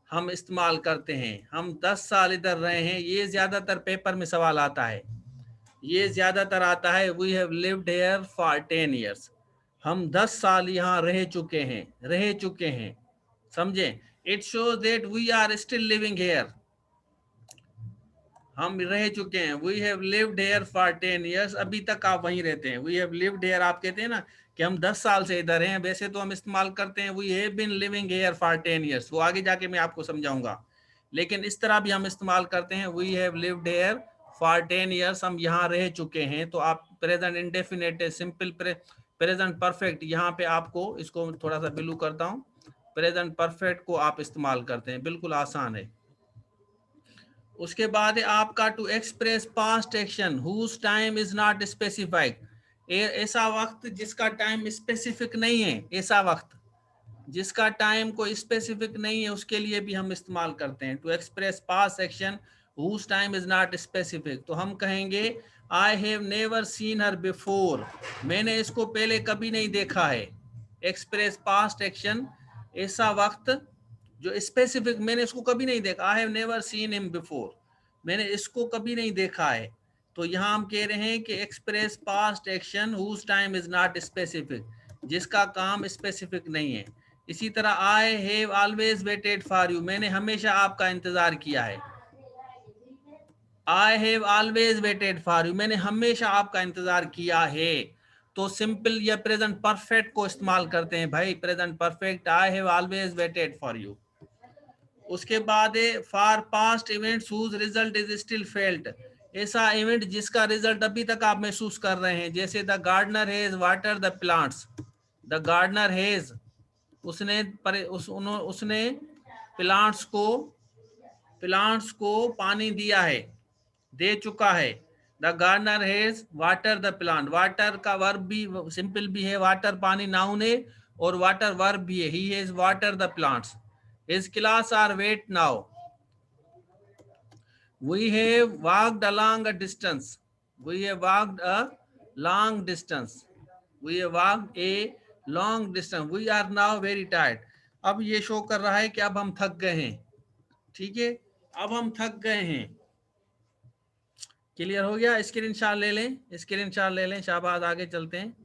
हम इस्तेमाल करते हैं। हम 10 साल इधर रहे हैं, ये ज्यादातर पेपर में सवाल आता है, ये ज्यादातर आता है we have lived here for 10 years, हम 10 साल यहाँ रह चुके हैं, समझे। It shows that we are still living here, हम रह चुके हैं। We have lived here for 10 years, अभी तक आप वहीं रहते हैं। वी हैव लिव्ड हियर, आप कहते हैं ना कि हम 10 साल से इधर हैं, वैसे तो हम इस्तेमाल करते हैं we have been living here for 10 years, वो आगे जाके मैं आपको समझाऊंगा, लेकिन इस तरह भी हम इस्तेमाल करते हैं we have lived here for 10 years, हम यहाँ रह चुके हैं। तो आप present indefinite simple present perfect, यहाँ पे आपको इसको थोड़ा सा ब्लू करता हूँ, प्रेजेंट परफेक्ट को आप इस्तेमाल करते हैं, बिल्कुल आसान है। उसके बाद है आपका to express past action whose time is not specified, ऐसा वक्त जिसका टाइम स्पेसिफिक नहीं है, ऐसा वक्त जिसका टाइम कोई स्पेसिफिक नहीं है, उसके लिए भी हम इस्तेमाल करते हैं। To express past action whose time is not specific, तो हम कहेंगे I have never seen her before, मैंने इसको पहले कभी नहीं देखा है। एक्सप्रेस पास्ट एक्शन, ऐसा वक्त जो स्पेसिफिक, मैंने इसको कभी नहीं देखा, आई have never seen him before, मैंने इसको कभी नहीं देखा है। तो यहाँ हम कह रहे हैं कि express past action whose time is not specific, जिसका काम स्पेसिफिक नहीं है। इसी तरह I have always waited for you, मैंने हमेशा आपका इंतजार किया है। I have always waited for you, मैंने हमेशा आपका इंतजार किया है। तो सिंपल या प्रेजेंट परफेक्ट को इस्तेमाल करते हैं भाई, present perfect, I have always waited for you. उसके बाद है for past events whose result is still felt, ऐसा इवेंट जिसका रिजल्ट अभी तक आप महसूस कर रहे हैं, जैसे the gardener has water the plants, the gardener has, उसने प्लांट्स को पानी दिया है, दे चुका है। The gardener has water the plant, water का वर्ब भी सिंपल भी है, वाटर पानी नाउन है और वाटर वर्ब भी है, he has water the plants. His class are wait now. We have walked along a distance. We have walked a long distance. We have walked a long distance. We are now very tired. अब ये show कर रहा है कि अब हम थक गए हैं, ठीक है, अब हम थक गए हैं। क्लियर हो गया? स्क्रीनशॉट ले लें, स्क्रीनशॉट ले लें, शाबाश, आगे चलते हैं।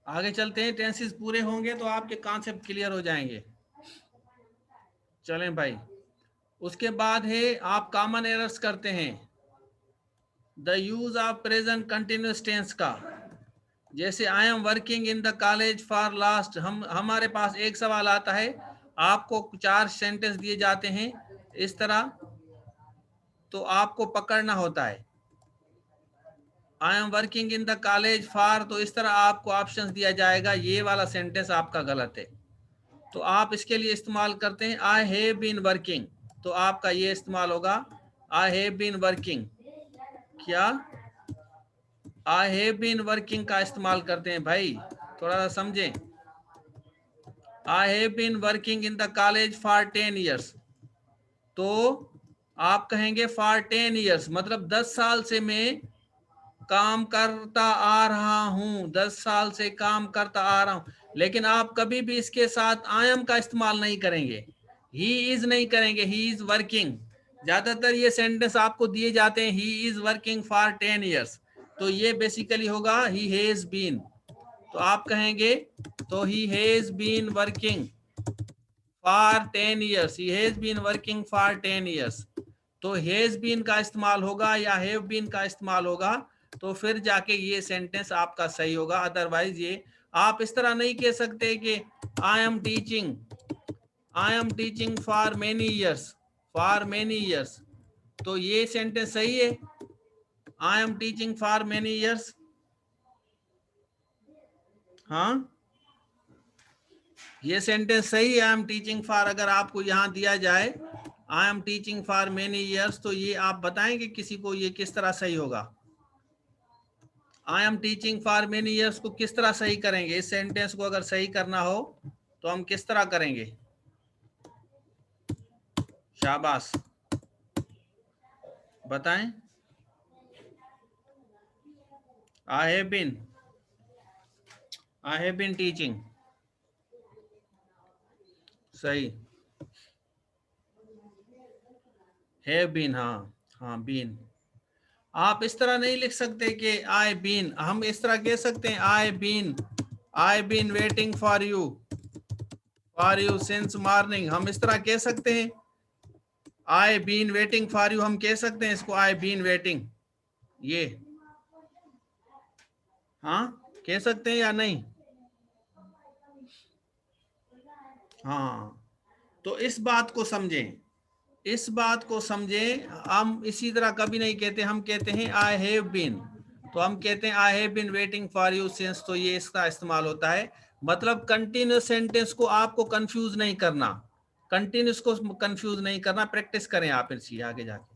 आगे चलते हैं, टेंसेस पूरे होंगे तो आपके कॉन्सेप्ट क्लियर हो जाएंगे। चलें भाई, उसके बाद है आप कॉमन एरर्स करते हैं, the use of present continuous tense का। जैसे I am working in the college for last, हमारे पास एक सवाल आता है, आपको 4 सेंटेंस दिए जाते हैं इस तरह, तो आपको पकड़ना होता है। आई am working in the college for, तो इस तरह आपको ऑप्शन दिया जाएगा, ये वाला सेंटेंस आपका गलत है, तो आप इसके लिए इस्तेमाल करते हैं आई हैव बीन वर्किंग, तो आपका ये इस्तेमाल होगा आई हैव बीन वर्किंग। क्या आई हैव बीन वर्किंग का इस्तेमाल करते हैं भाई, थोड़ा सा समझें। I have been working in the college for 10 years, तो आप कहेंगे फॉर 10 years मतलब 10 साल से मैं काम करता आ रहा हूं, 10 साल से काम करता आ रहा हूं। लेकिन आप कभी भी इसके साथ आई एम का इस्तेमाल नहीं करेंगे, ही इज नहीं करेंगे, ही इज वर्किंग। ज्यादातर ये सेंटेंस आपको दिए जाते हैं he is working for 10 years, तो ये बेसिकली होगा ही हैज बीन, तो आप कहेंगे तो he has been working for 10 years, he has been working for 10 years, तो हैज बीन का इस्तेमाल होगा या हैव बीन का इस्तेमाल होगा, तो फिर जाके ये सेंटेंस आपका सही होगा। अदरवाइज ये आप इस तरह नहीं कह सकते कि I am teaching for many years, तो ये सेंटेंस सही है, I am teaching for many years. हाँ, ये सेंटेंस सही है, आई एम टीचिंग फॉर, अगर आपको यहां दिया जाए I am teaching for many years, तो ये आप बताएंगे किसी को ये किस तरह सही होगा? I am teaching for many years को किस तरह सही करेंगे? इस सेंटेंस को अगर सही करना हो तो हम किस तरह करेंगे? शाबाश, बताएं। आई हैव बीन टीचिंग, सही। हैव बीन, हाँ हाँ, बीन। आप इस तरह नहीं लिख सकते कि आई बीन, हम इस तरह कह सकते हैं I been waiting for you since morning, हम इस तरह कह सकते हैं। I been waiting for you, हम कह सकते हैं इसको आई बीन वेटिंग, ये हाँ कह सकते हैं या नहीं? हाँ, तो इस बात को समझें, इस बात को समझें। हम इसी तरह कभी नहीं कहते, हम कहते हैं आई हैव बीन, तो हम कहते हैं I have been waiting for you since, तो ये इसका इस्तेमाल होता है। मतलब कंटिन्यूस सेंटेंस को आपको कंफ्यूज नहीं करना, कंटिन्यूस को कंफ्यूज नहीं करना, प्रैक्टिस करें आप इसी आगे जाके।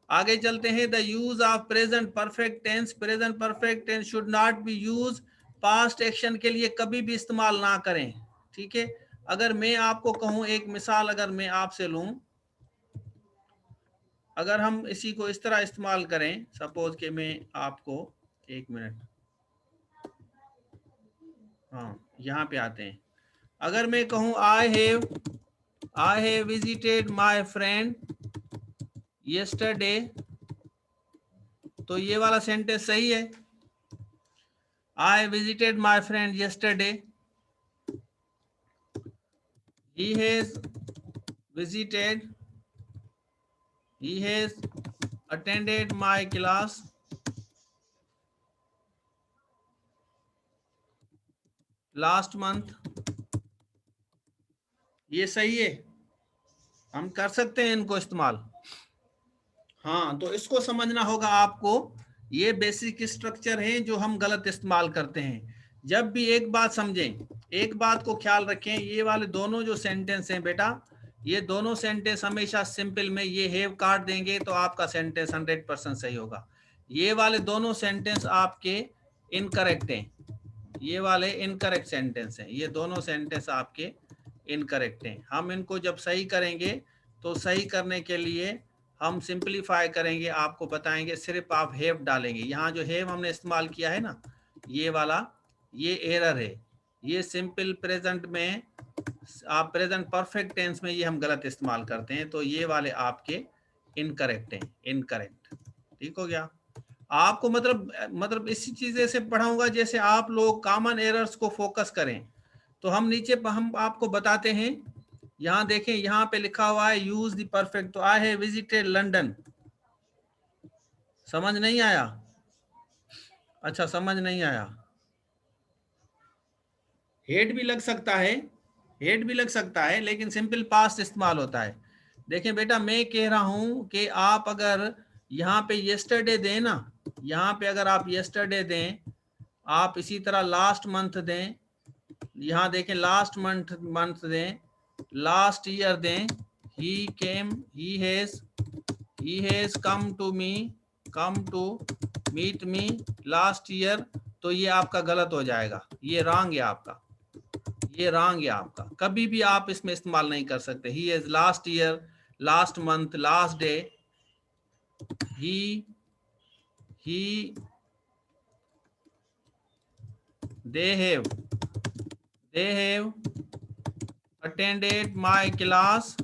आगे चलते हैं। The use of present perfect tense, present perfect tense should not be use, past action के लिए कभी भी इस्तेमाल ना करें, ठीक है। अगर मैं आपको कहूं, एक मिसाल अगर मैं आपसे लूं, अगर हम इसी को इस तरह इस्तेमाल करें, सपोज कि मैं आपको, एक मिनट, हाँ यहाँ पे आते हैं। अगर मैं कहूं I have visited my friend yesterday, तो ये वाला सेंटेंस सही है। I visited my friend yesterday, he has visited, he has attended my class last month, ये सही है, हम कर सकते हैं इनको इस्तेमाल। हाँ, तो इसको समझना होगा आपको, ये बेसिक स्ट्रक्चर है जो हम गलत इस्तेमाल करते हैं। जब भी एक बात समझें, एक बात को ख्याल रखें, ये वाले दोनों जो सेंटेंस हैं बेटा, ये दोनों सेंटेंस हमेशा सिंपल में ये हैव काट देंगे तो आपका सेंटेंस 100% सही होगा। ये वाले दोनों सेंटेंस आपके इनकरेक्ट हैं, ये वाले इनकरेक्ट सेंटेंस हैं, ये दोनों सेंटेंस आपके इनकरेक्ट हैं। हम इनको जब सही करेंगे तो सही करने के लिए हम सिंपलीफाई करेंगे, आपको बताएंगे, सिर्फ आप हैव डालेंगे। यहाँ जो हैव हमने इस्तेमाल किया है ना, ये वाला, ये एरर है। ये सिंपल प्रेजेंट में, आप प्रेजेंट परफेक्ट टेंस में ये हम गलत इस्तेमाल करते हैं, तो ये वाले आपके इनकरेक्ट हैं, इनकरेक्ट। ठीक हो गया? आपको मतलब इसी चीजें से पढ़ाऊंगा जैसे आप लोग कॉमन एरर्स को फोकस करें। तो हम नीचे हम आपको बताते हैं, यहाँ देखें, यहाँ पे लिखा हुआ है यूज द परफेक्ट, तो आई हैव विजिटेड लंदन, समझ नहीं आया? अच्छा, समझ नहीं आया। हेड भी लग सकता है, हेड भी लग सकता है, लेकिन सिंपल पास्ट इस्तेमाल होता है। देखें बेटा, मैं कह रहा हूं कि आप अगर यहाँ पे यस्टरडे दें ना, यहाँ पे अगर आप यस्टरडे दें, आप इसी तरह लास्ट मंथ दें, यहाँ देखें लास्ट मंथ दें, लास्ट ईयर दें, he has come to meet me last year, तो ये आपका गलत हो जाएगा, ये रॉन्ग है आपका, ये रॉन्ग है आपका। कभी भी आप इसमें इस्तेमाल नहीं कर सकते। he has last year, last month, last day, he they have attended my class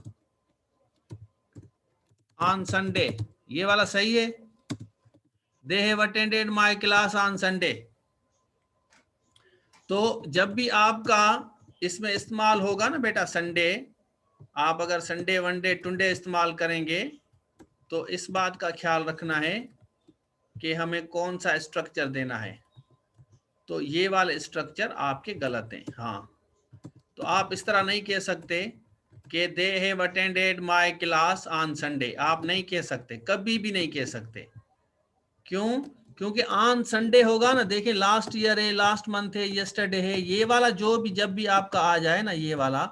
on Sunday, ये वाला सही है। they have attended my class on Sunday, तो जब भी आपका इसमें इस्तेमाल होगा ना बेटा संडे, आप अगर संडे, वनडे, टुडे इस्तेमाल करेंगे तो इस बात का ख्याल रखना है कि हमें कौन सा स्ट्रक्चर देना है। तो ये वाले स्ट्रक्चर आपके गलत हैं। हाँ, तो आप इस तरह नहीं कह सकते कि they have attended my class on Sunday, आप नहीं कह सकते, कभी भी नहीं कह सकते। क्यों? क्योंकि ऑन संडे होगा ना, देखिए लास्ट ईयर है, लास्ट मंथ है, यस्टरडे है, ये वाला जो भी जब भी आपका आ जाए ना, ये वाला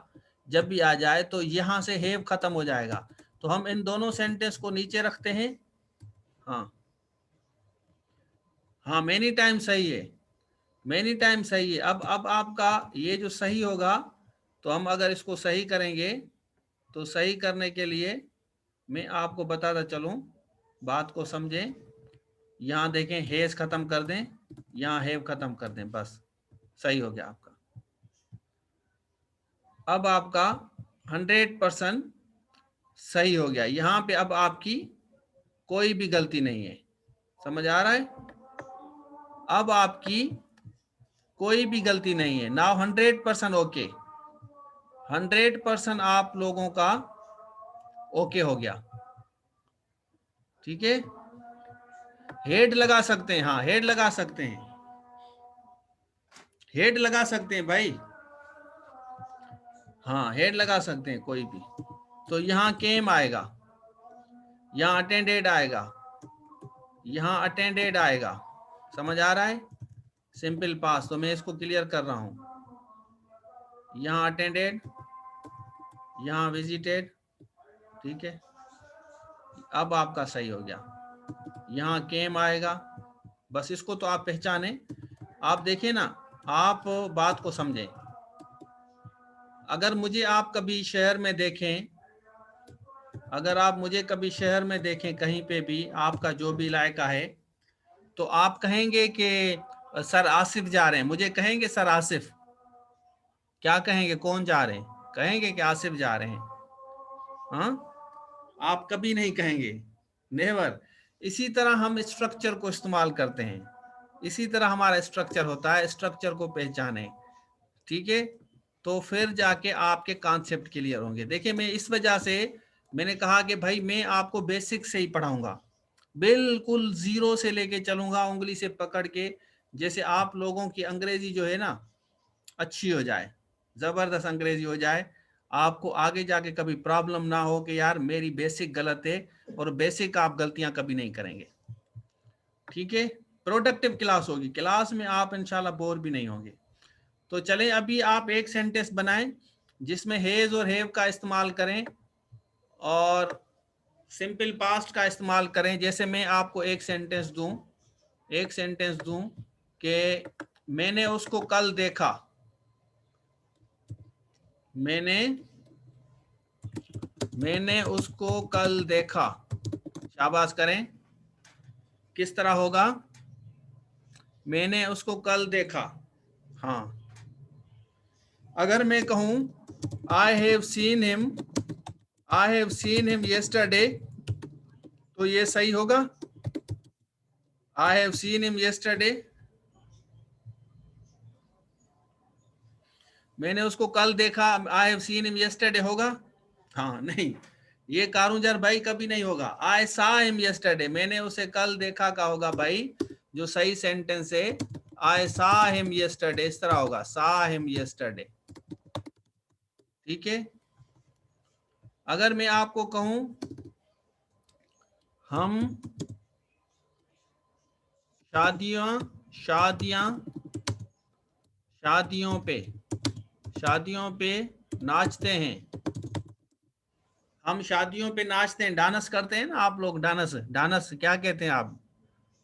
जब भी आ जाए तो यहाँ से हैव खत्म हो जाएगा। तो हम इन दोनों सेंटेंस को नीचे रखते हैं। हाँ हाँ मेनी टाइम सही है, मेनी टाइम सही है। अब आपका ये जो सही होगा, तो हम अगर इसको सही करेंगे, तो सही करने के लिए मैं आपको बताता चलूं, बात को समझें। यहाँ देखें, हेज खत्म कर दें, यहाँ हैव खत्म कर दें, बस सही हो गया आपका। अब आपका 100% सही हो गया। यहाँ पे अब आपकी कोई भी गलती नहीं है, समझ आ रहा है? अब आपकी कोई भी गलती नहीं है। नाउ 100% ओके, 100% आप लोगों का ओके हो गया। ठीक है, हेड लगा सकते हैं, हाँ हेड लगा सकते हैं, हेड लगा सकते हैं भाई, हाँ हेड लगा सकते हैं कोई भी। तो यहाँ केम आएगा, यहाँ अटेंडेड आएगा, यहाँ अटेंडेड आएगा, समझ आ रहा है? Simple past. तो मैं इसको क्लियर कर रहा हूं, यहाँ अटेंडेड, यहाँ विजिटेड। ठीक है, अब आपका सही हो गया। यहाँ केम आएगा, बस इसको तो आप पहचाने। आप देखिए ना, आप बात को समझें। अगर मुझे आप कभी शहर में देखें, अगर आप मुझे कभी शहर में देखें कहीं पे भी, आपका जो भी इलाका है, तो आप कहेंगे कि सर आसिफ जा रहे हैं, मुझे कहेंगे सर आसिफ, क्या कहेंगे, कौन जा रहे हैं, कहेंगे कि आसिफ जा रहे हैं? हाँ, आप कभी नहीं कहेंगे, नेवर। इसी तरह हम स्ट्रक्चर को इस्तेमाल करते हैं, इसी तरह हमारा स्ट्रक्चर होता है, स्ट्रक्चर को पहचाने। ठीक है, तो फिर जाके आपके कॉन्सेप्ट क्लियर होंगे। देखिए, मैं इस वजह से मैंने कहा कि भाई मैं आपको बेसिक से ही पढ़ाऊंगा, बिल्कुल जीरो से लेके चलूंगा, उंगली से पकड़ के, जैसे आप लोगों की अंग्रेजी जो है ना अच्छी हो जाए, जबरदस्त अंग्रेजी हो जाए, आपको आगे जाके कभी प्रॉब्लम ना हो कि यार मेरी बेसिक गलत है, और बेसिक आप गलतियां कभी नहीं करेंगे। ठीक है, प्रोडक्टिव क्लास होगी, क्लास में आप इंशाल्लाह बोर भी नहीं होंगे। तो चलें, अभी आप एक सेंटेंस बनाएं जिसमें हेज और हैव का इस्तेमाल करें और सिंपल पास्ट का इस्तेमाल करें। जैसे मैं आपको एक सेंटेंस दूं कि मैंने उसको कल देखा, मैंने उसको कल देखा, शाबाश करें। किस तरह होगा? मैंने उसको कल देखा। हाँ, अगर मैं कहूं I have seen him yesterday, तो ये सही होगा, I have seen him yesterday. मैंने उसको कल देखा, I have seen him yesterday होगा? हाँ नहीं, ये कारूंजर भाई कभी नहीं होगा। आई सा हिम येस्टरडे, मैंने उसे कल देखा का होगा भाई, जो सही सेंटेंस है आई सा हिम येस्टरडे, इस तरह होगा, सा हिम येस्टरडे। ठीक है, अगर मैं आपको कहूं हम शादियों पे नाचते हैं, हम शादियों पे नाचते हैं, डांस करते हैं ना आप लोग, डांस क्या कहते हैं आप,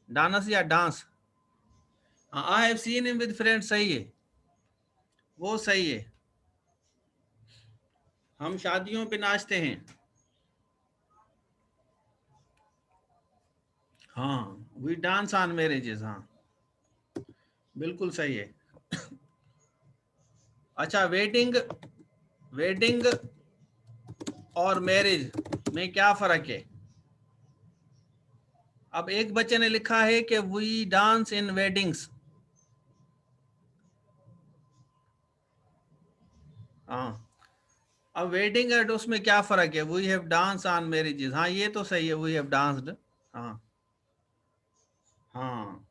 डांस या dance? I have seen him with friend, सही है, वो सही है, हम शादियों पे नाचते हैं। हाँ, वी डांस ऑन मैरिजेस, हाँ बिल्कुल सही है। अच्छा, वेडिंग और मैरिज में क्या फर्क है? अब एक बच्चे ने लिखा है कि वी डांस इन वेडिंग्स। हाँ, अब वेडिंग और उसमें क्या फर्क है? We have dance on marriages, हाँ ये तो सही है, वी हैव डांस्ड। हाँ हाँ,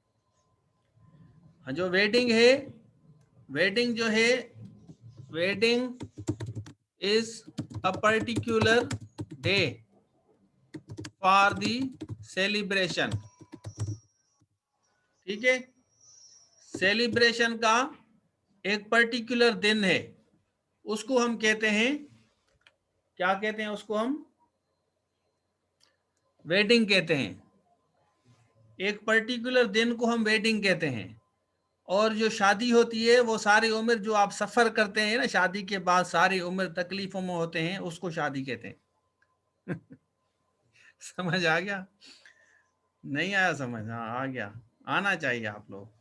जो वेडिंग है, वेडिंग जो है, wedding is a particular day for the celebration. ठीक है, सेलिब्रेशन का एक पर्टिकुलर दिन है, उसको हम कहते हैं, क्या कहते हैं उसको? हम वेडिंग कहते हैं। एक पर्टिकुलर दिन को हम वेडिंग कहते हैं, और जो शादी होती है वो सारी उम्र जो आप सफर करते हैं ना, शादी के बाद सारी उम्र तकलीफों में होते हैं, उसको शादी कहते हैं। समझ आ गया? नहीं आया समझ? हाँ आ गया, आना चाहिए आप लोग।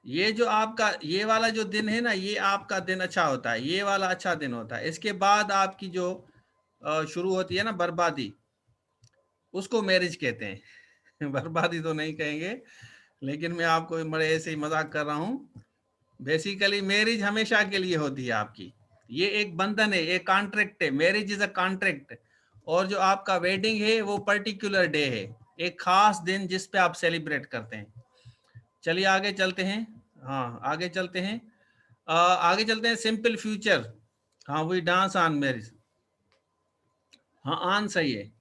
ये जो आपका ये वाला जो दिन है ना, ये आपका दिन अच्छा होता है, ये वाला अच्छा दिन होता है। इसके बाद आपकी जो शुरू होती है ना बर्बादी, उसको मैरिज कहते हैं। बर्बादी तो नहीं कहेंगे, लेकिन मैं आपको बड़े ऐसे ही मजाक कर रहा हूँ। बेसिकली मैरिज हमेशा के लिए होती है आपकी, ये एक बंधन है, एक कॉन्ट्रैक्ट है। मैरिज इज अ कॉन्ट्रैक्ट, और जो आपका वेडिंग है वो पर्टिकुलर डे है, एक खास दिन जिस पे आप सेलिब्रेट करते हैं। चलिए आगे चलते हैं। हाँ आगे चलते हैं, आगे चलते हैं। सिंपल फ्यूचर, हाँ वी डांस ऑन मैरिज, हाँ ऑन सही है।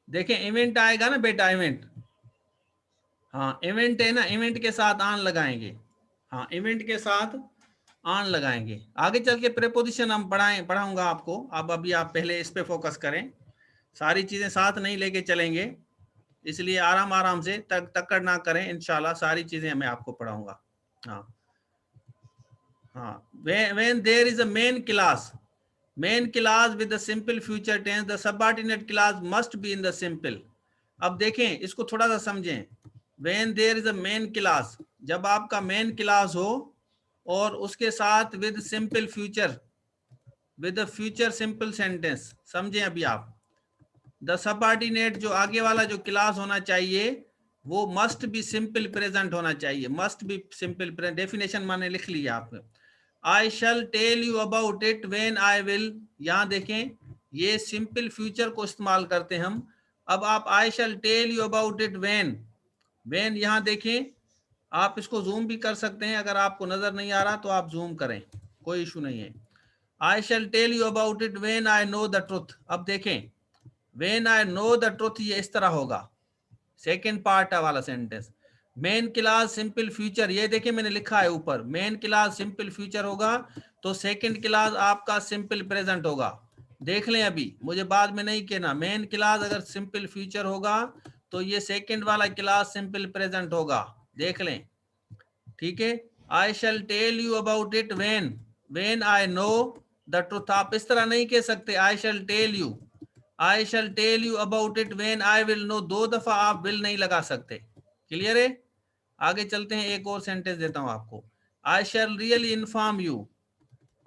देखें इवेंट आएगा ना बेटा, इवेंट, हाँ इवेंट है ना, इवेंट के साथ ऑन लगाएंगे। हाँ इवेंट के साथ ऑन लगाएंगे। आगे चल के प्रेपोजिशन हम पढ़ाऊंगा आपको, अब अभी आप पहले इस पे फोकस करें। सारी चीजें साथ नहीं लेके चलेंगे, इसलिए आराम आराम से तकड़ ना करें, इंशाल्लाह सारी चीजें मैं आपको पढ़ाऊंगा। हाँ हाँ, when there is a main class with the simple future tense, the subordinate class must be in the simple। अब देखें इसको थोड़ा सा समझें। when there is a main class, जब आपका मेन क्लास हो और उसके साथ with simple future, with the future simple sentence, समझें अभी आप। द सबऑर्डिनेट जो आगे वाला जो क्लास होना चाहिए वो मस्ट बी सिंपल प्रेजेंट होना चाहिए, must be simple present. Definition मैंने लिख लिया आपने। I shall tell you about it when I will, यहाँ देखें ये सिंपल फ्यूचर को इस्तेमाल करते हैं हम। अब आप I shall tell you about it when, when यहाँ देखें, आप इसको जूम भी कर सकते हैं, अगर आपको नजर नहीं आ रहा तो आप जूम करें, कोई इशू नहीं है। I shall tell you about it when I know the truth. अब देखें when I know the truth ये इस तरह होगा, सेकेंड पार्ट वाला sentence. Main clause simple future, ये देखिए मैंने लिखा है ऊपर, मेन क्लास सिंपल फ्यूचर होगा तो सेकेंड क्लास आपका सिंपल प्रेजेंट होगा। देख लें अभी, मुझे बाद में नहीं कहना। मेन क्लास अगर सिंपल फ्यूचर होगा तो ये सेकेंड वाला क्लास सिंपल प्रेजेंट होगा, देख लें, ठीक है। I shall tell you about it when I know the truth. आप इस तरह नहीं कह सकते I shall tell you, I shall tell you about it when I will know, दो दफा आप विल नहीं लगा सकते। क्लियर है? आगे चलते हैं, एक और सेंटेंस देता हूं आपको। I shall really inform you,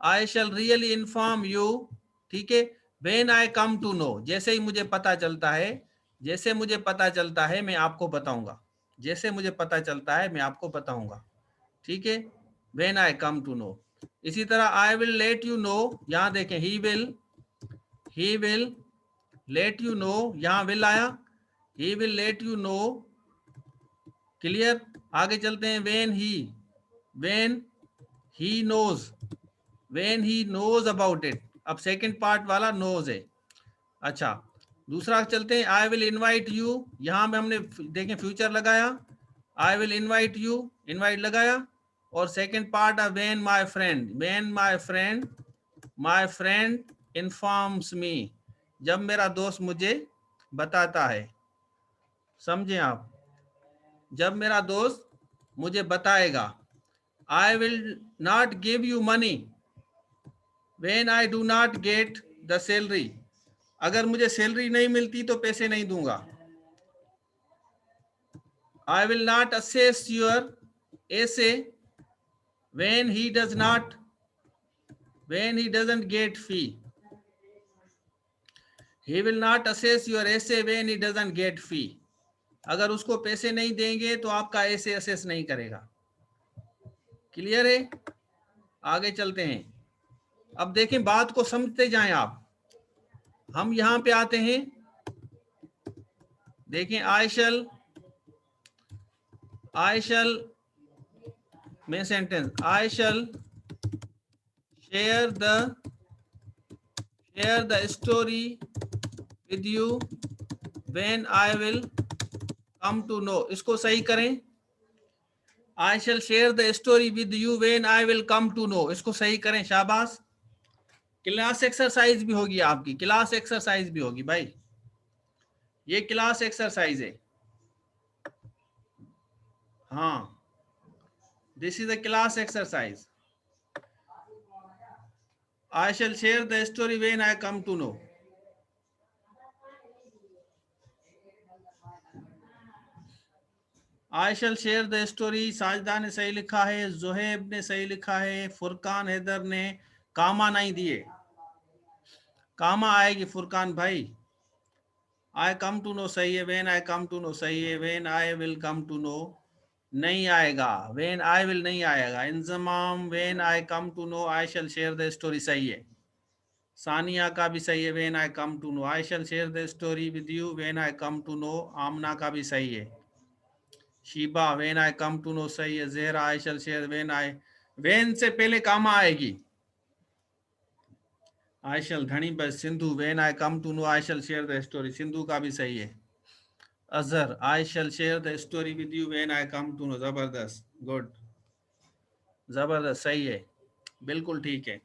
I shall really inform you, ठीक है। When I come to know, जैसे ही मुझे पता चलता है, जैसे मुझे पता चलता है मैं आपको बताऊंगा, जैसे मुझे पता चलता है मैं आपको बताऊंगा, ठीक है। When I come to know. इसी तरह I will let you know, यहां देखें he will let you know, यहां विल आया, he will let you know. Clear? आगे चलते हैं। When he knows, when he knows about it, अब सेकंड पार्ट वाला नोज है। अच्छा दूसरा चलते हैं। आई विल इनवाइट यू, यहां में हमने देखें फ्यूचर लगाया, I will invite you, invite लगाया, और सेकंड पार्ट है व्हेन माय फ्रेंड इन्फॉर्म्स मी, जब मेरा दोस्त मुझे बताता है। समझे आप? जब मेरा दोस्त मुझे बताएगा। I will not give you money when I do not get the salary, अगर मुझे सैलरी नहीं मिलती तो पैसे नहीं दूंगा। I will not assess your essay when he doesn't get fee, he will not assess your essay when he doesn't get fee, अगर उसको पैसे नहीं देंगे तो आपका ऐसे असेस नहीं करेगा। क्लियर है? आगे चलते हैं। अब देखें बात को समझते जाएं आप। हम यहां पे आते हैं, देखें I shall main sentence, I shall share the story with you when I will come to know, इसको सही करें। I shall share the story with you when I will come to know, इसको सही करें, शाबाश। क्लास एक्सरसाइज भी होगी आपकी, क्लास एक्सरसाइज भी होगी भाई। ये क्लास एक्सरसाइज है। हाँ, this is a class exercise. I shall share the story when I come to know. I shall share the story। Sajda ने सही लिखा है, जोहेब ने सही लिखा है, फुरकान हैदर ने कामा नहीं दिए। कामा आएगी फुरकान भाई। I come to know सही है, when I come to know सही है, when I will come to know नहीं आएगा, when I will नहीं आएगा। Inzamam when I come to know I shall share the story सही है। सानिया का भी सही है, when I come to know I shall share the story with you when I come to know। आमना का भी सही है। Sheeba when I come to know सही है। Zehra I shall share when I, when से पहले कामा आएगी। I shall धनी बस Sindhu when I come to know I shall share the story, Sindhu का भी सही है। Azhar I shall share the story with you when I come to know। जबरदस्त, गुड, जबरदस्त, सही है, बिल्कुल ठीक है,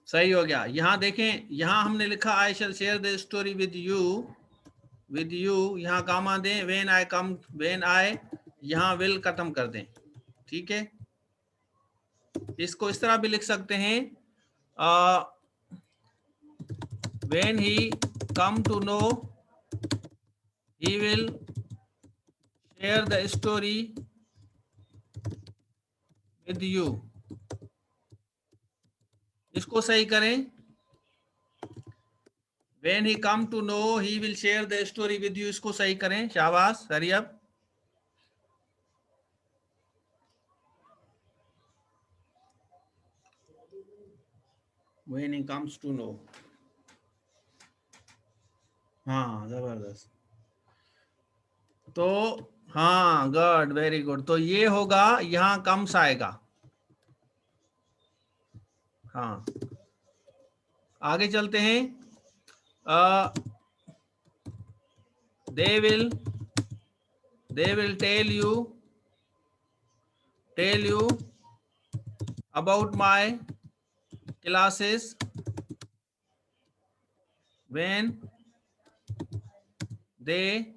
सही हो गया। यहाँ देखें, यहाँ हमने लिखा I shall share the story with you, यहाँ कामा दें, when I come, when I, यहाँ will खत्म कर दें, ठीक है। इसको इस तरह भी लिख सकते हैं, when he come to know he will share the story with you। इसको सही करें, when he come to know he will share the story with you, इसको सही करें। शाबाश हरियब। when he comes to know, हाँ जबरदस्त। तो हाँ, गुड, वेरी गुड। तो ये होगा, यहाँ कम्स आएगा। हाँ, आगे चलते हैं। they will tell you about my classes when they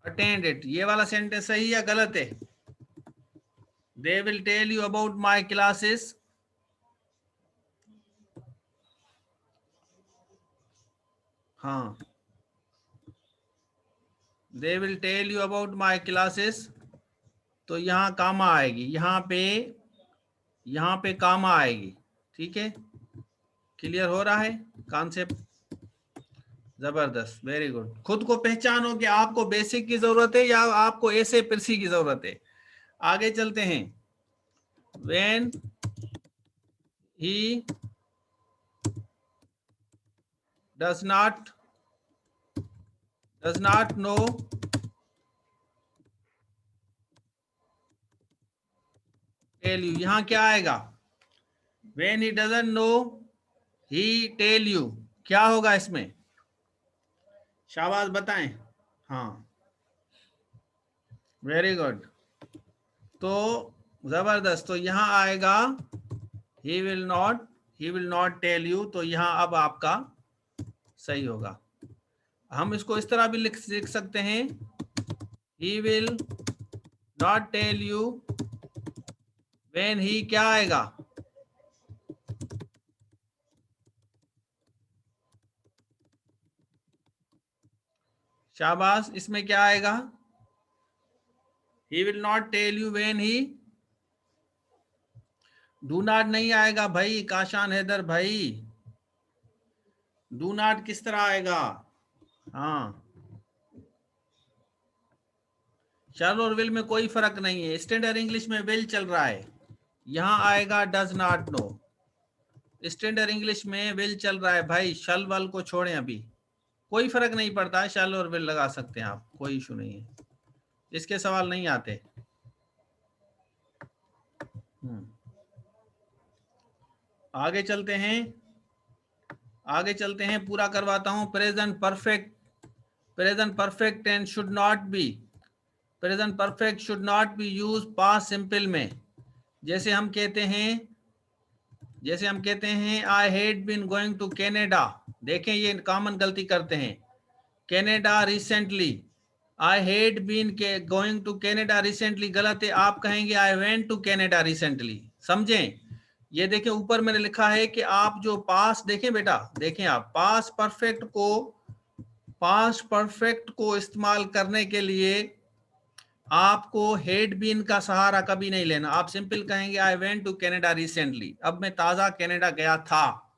attend it। ये वाला सेंटेंस सही या गलत है? they will tell you about my classes, हाँ, they will tell you about my classes। तो यहाँ कामा आएगी, यहाँ पे कामा आएगी, ठीक है। क्लियर हो रहा है कॉन्सेप्ट? जबरदस्त, वेरी गुड। खुद को पहचानो कि आपको बेसिक की जरूरत है या आपको ऐसे पिरसी की जरूरत है। आगे चलते हैं। when he does not know tell you, यहाँ क्या आएगा? when he doesn't know he tell you, क्या होगा इसमें? शाबाश बताएं। हाँ, वेरी गुड। तो जबरदस्त। तो यहाँ आएगा he will not tell you। तो यहाँ अब आपका सही होगा। हम इसको इस तरह भी लिख सकते हैं, he will not tell you when he, क्या आएगा? शाबाश, इसमें क्या आएगा? he will not tell you when he, do not नहीं आएगा भाई। काशान हैदर भाई, डू नॉट किस तरह आएगा? हाँ, शैल और विल में कोई फर्क नहीं है। स्टैंडर्ड इंग्लिश में विल चल रहा है, यहाँ आएगा does not know. Standard English में विल चल रहा है भाई, शल वल को छोड़ें, अभी कोई फर्क नहीं पड़ता है, शल और विल लगा सकते हैं आप, कोई इशू नहीं है, इसके सवाल नहीं आते। आगे चलते हैं, पूरा करवाता हूं। Present perfect tense should not be, present perfect should not be use past simple में। जैसे हम कहते हैं जैसे हम कहते हैं I had been going to Canada, देखें ये कॉमन गलती करते हैं, Canada recently, I had been के गोइंग टू कनाडा रिसेंटली गलत है, आप कहेंगे I went to Canada recently. समझें, ये देखें ऊपर मैंने लिखा है कि आप जो पास, देखें बेटा, देखें आप पास परफेक्ट को इस्तेमाल करने के लिए आपको हेड बीन का सहारा कभी नहीं लेना। आप सिंपल कहेंगे I went to Canada recently, अब मैं ताजा कनाडा गया था।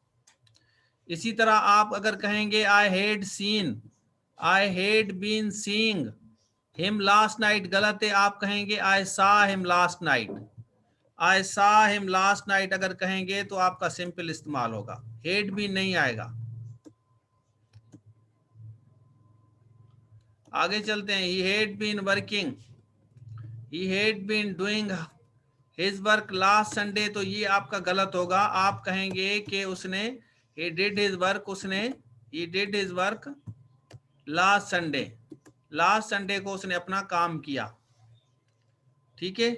इसी तरह आप अगर कहेंगे I had been seeing him last night गलत है, आप कहेंगे I saw him last night. I saw him last night अगर कहेंगे तो आपका सिंपल इस्तेमाल होगा, हेड बीन नहीं आएगा। आगे चलते हैं, he had been working, he had been doing his work last Sunday, तो ये आपका गलत होगा। आप कहेंगे कि उसने he did his work, he did his work last Sunday, last Sunday को उसने अपना काम किया। ठीक है,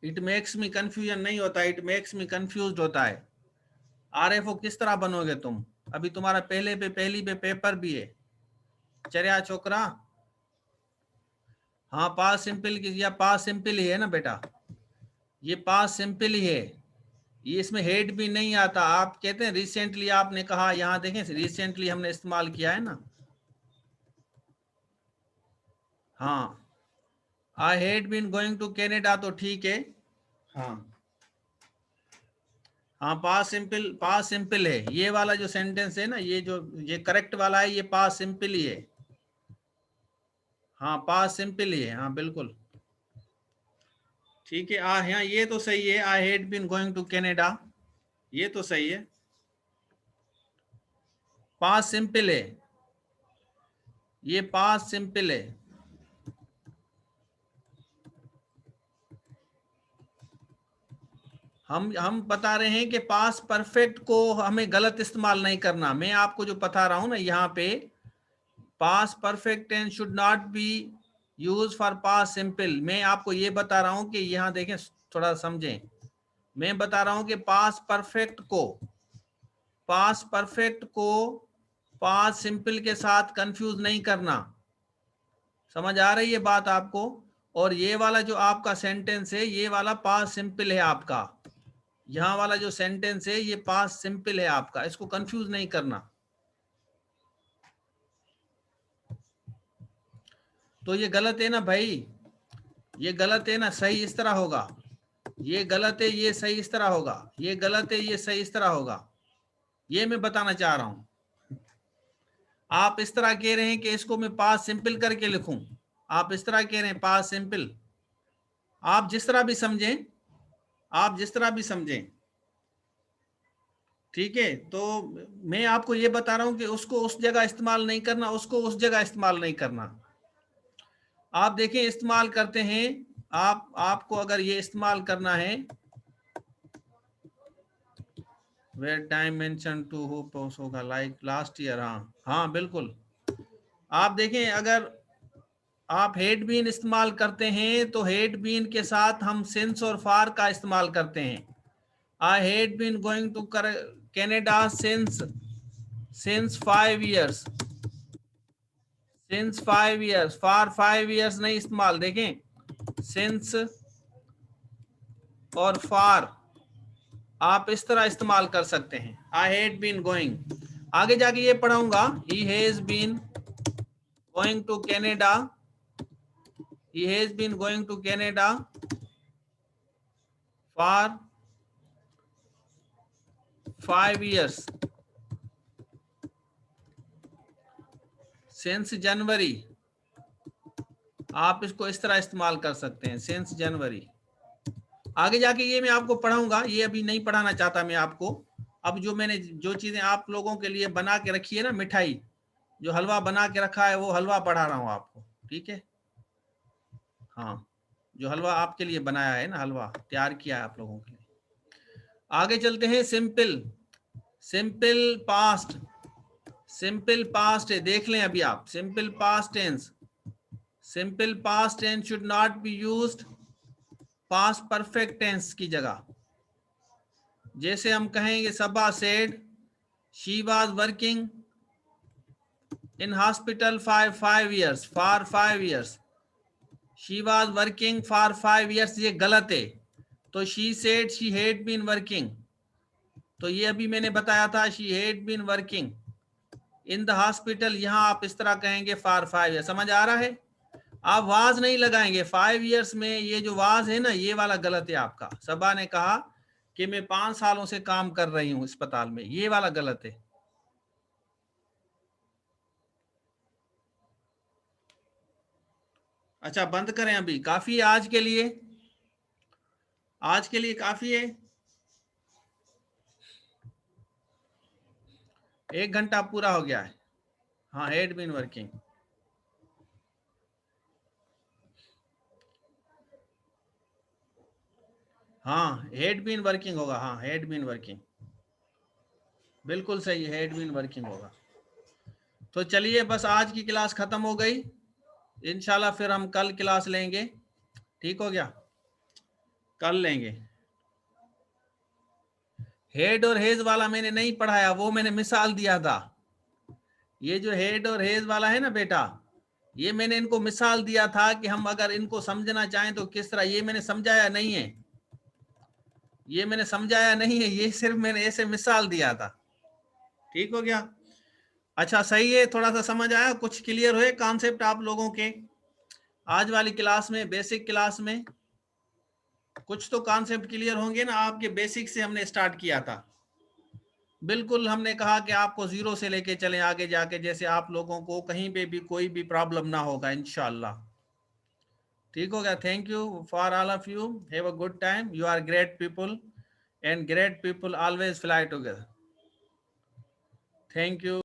इट मेक्स मी कंफ्यूजन नहीं होता, इट मेक्स मी कंफ्यूज्ड होता है। आरएफओ किस तरह बनोगे तुम, अभी तुम्हारा पहली पे पेपर भी है, चर्या छोकरा। हाँ पास सिंपल की, या पास सिंपल ही है ना बेटा, ये पास सिंपल ही है, ये इसमें हेड भी नहीं आता। आप कहते हैं रिसेंटली, आपने कहा, यहाँ देखें रिसेंटली हमने इस्तेमाल किया है ना। हाँ I had been going to Canada तो ठीक है। हाँ हाँ पास सिंपल है, ये वाला जो सेंटेंस है ना, ये करेक्ट वाला है, ये पास सिंपल ही है। हाँ पास सिंपल ही है, हाँ बिल्कुल ठीक है। हाँ ये तो सही है, I had been going to Canada, ये तो सही है, पास सिंपल है, ये पास सिंपल है। हम बता रहे हैं कि पास परफेक्ट को हमें गलत इस्तेमाल नहीं करना। मैं आपको जो बता रहा हूं ना, यहाँ पे past perfect tense should not be use for past simple. मैं आपको ये बता रहा हूं कि यहाँ देखें, थोड़ा समझें, मैं बता रहा हूं कि पास परफेक्ट को पास सिंपल के साथ कंफ्यूज नहीं करना। समझ आ रही है बात आपको? और ये वाला जो आपका सेंटेंस है, ये वाला पास सिंपल है आपका, यहाँ वाला जो सेंटेंस है ये पास सिंपल है आपका, इसको कंफ्यूज नहीं करना। तो ये गलत है ना भाई, ये गलत है ना, सही इस तरह होगा, ये गलत है, ये सही इस तरह होगा, ये गलत है, ये सही इस तरह होगा, ये मैं बताना चाह रहा हूं। आप इस तरह कह रहे हैं कि इसको मैं पास सिंपल करके लिखूं, आप इस तरह कह रहे हैं पास सिंपल, आप जिस तरह भी समझें, आप जिस तरह भी समझें, ठीक है। तो मैं आपको ये बता रहा हूं कि उसको उस जगह इस्तेमाल नहीं करना, उसको उस जगह इस्तेमाल नहीं करना। आप देखें इस्तेमाल करते हैं, आपको अगर ये इस्तेमाल करना है, where time mention to who post होगा लाइक लास्ट ईयर, हाँ बिल्कुल। आप देखें अगर आप हेड बीन इस्तेमाल करते हैं तो हेड बीन के साथ हम सिंस और फार का इस्तेमाल करते हैं। I had been going to Canada since 5 years, since 5 years, for 5 years नहीं इस्तेमाल। देखें सिंस और फॉर आप इस तरह इस्तेमाल कर सकते हैं, आई हैड बीन गोइंग। आगे जाके ये पढ़ाऊंगा, he has been going to Canada, he has been going to Canada for 5 years since January। आप इसको इस तरह इस्तेमाल कर सकते हैं, since जनवरी। आगे जाके ये मैं आपको पढ़ाऊंगा, ये अभी नहीं पढ़ाना चाहता मैं आपको। अब जो चीजें आप लोगों के लिए बना के रखी है ना, मिठाई जो हलवा बना के रखा है, वो हलवा पढ़ा रहा हूँ आपको, ठीक है। हाँ जो हलवा आपके लिए बनाया है ना, हलवा तैयार किया है आप लोगों के लिए। आगे चलते हैं, सिंपल पास्ट है, देख लें अभी आप, simple past tense should not be used past perfect tense की जगह। जैसे हम कहेंगे Saba said she was working in hospital for 5 years, she was working for 5 years, ये गलत है। तो she said she had been working, तो ये अभी मैंने बताया था she had been working in the hospital, यहाँ आप इस तरह कहेंगे फॉर 5 years। समझ आ रहा है? आप वाज नहीं लगाएंगे 5 years में, ये जो वाज है ना ये वाला गलत है आपका। सबा ने कहा कि मैं 5 सालों से काम कर रही हूँ अस्पताल में, ये वाला गलत है। अच्छा बंद करें अभी, काफी है आज के लिए, आज के लिए काफी है। 1 घंटा पूरा हो गया है। हाँ हैड बीन वर्किंग, हाँ हैड बीन वर्किंग होगा, हाँ हैड बीन वर्किंग, बिल्कुल सही, हैड बीन वर्किंग होगा। तो चलिए बस आज की क्लास खत्म हो गई, इंशाल्लाह फिर हम कल क्लास लेंगे, ठीक हो गया, कल लेंगे। हेड और हेज वाला मैंने नहीं पढ़ाया, वो मैंने मिसाल दिया था। ये जो हेड और हेज वाला है ना बेटा, ये मैंने इनको मिसाल दिया था कि हम अगर इनको समझना चाहें तो किस तरह, ये मैंने समझाया नहीं है, ये मैंने समझाया नहीं है, ये सिर्फ मैंने ऐसे मिसाल दिया था, ठीक हो गया। अच्छा सही है, थोड़ा सा समझ आया, कुछ क्लियर हुए कॉन्सेप्ट आप लोगों के आज वाली क्लास में, बेसिक क्लास में कुछ तो कॉन्सेप्ट क्लियर होंगे ना, आपके बेसिक से हमने स्टार्ट किया था। बिल्कुल हमने कहा कि आपको जीरो से लेके चलें आगे जाके, जैसे आप लोगों को कहीं पे भी कोई भी प्रॉब्लम ना होगा इंशाल्लाह, ठीक हो गया। Thank you for all of you, have a good time, you are great people and great people always fly together. Thank you.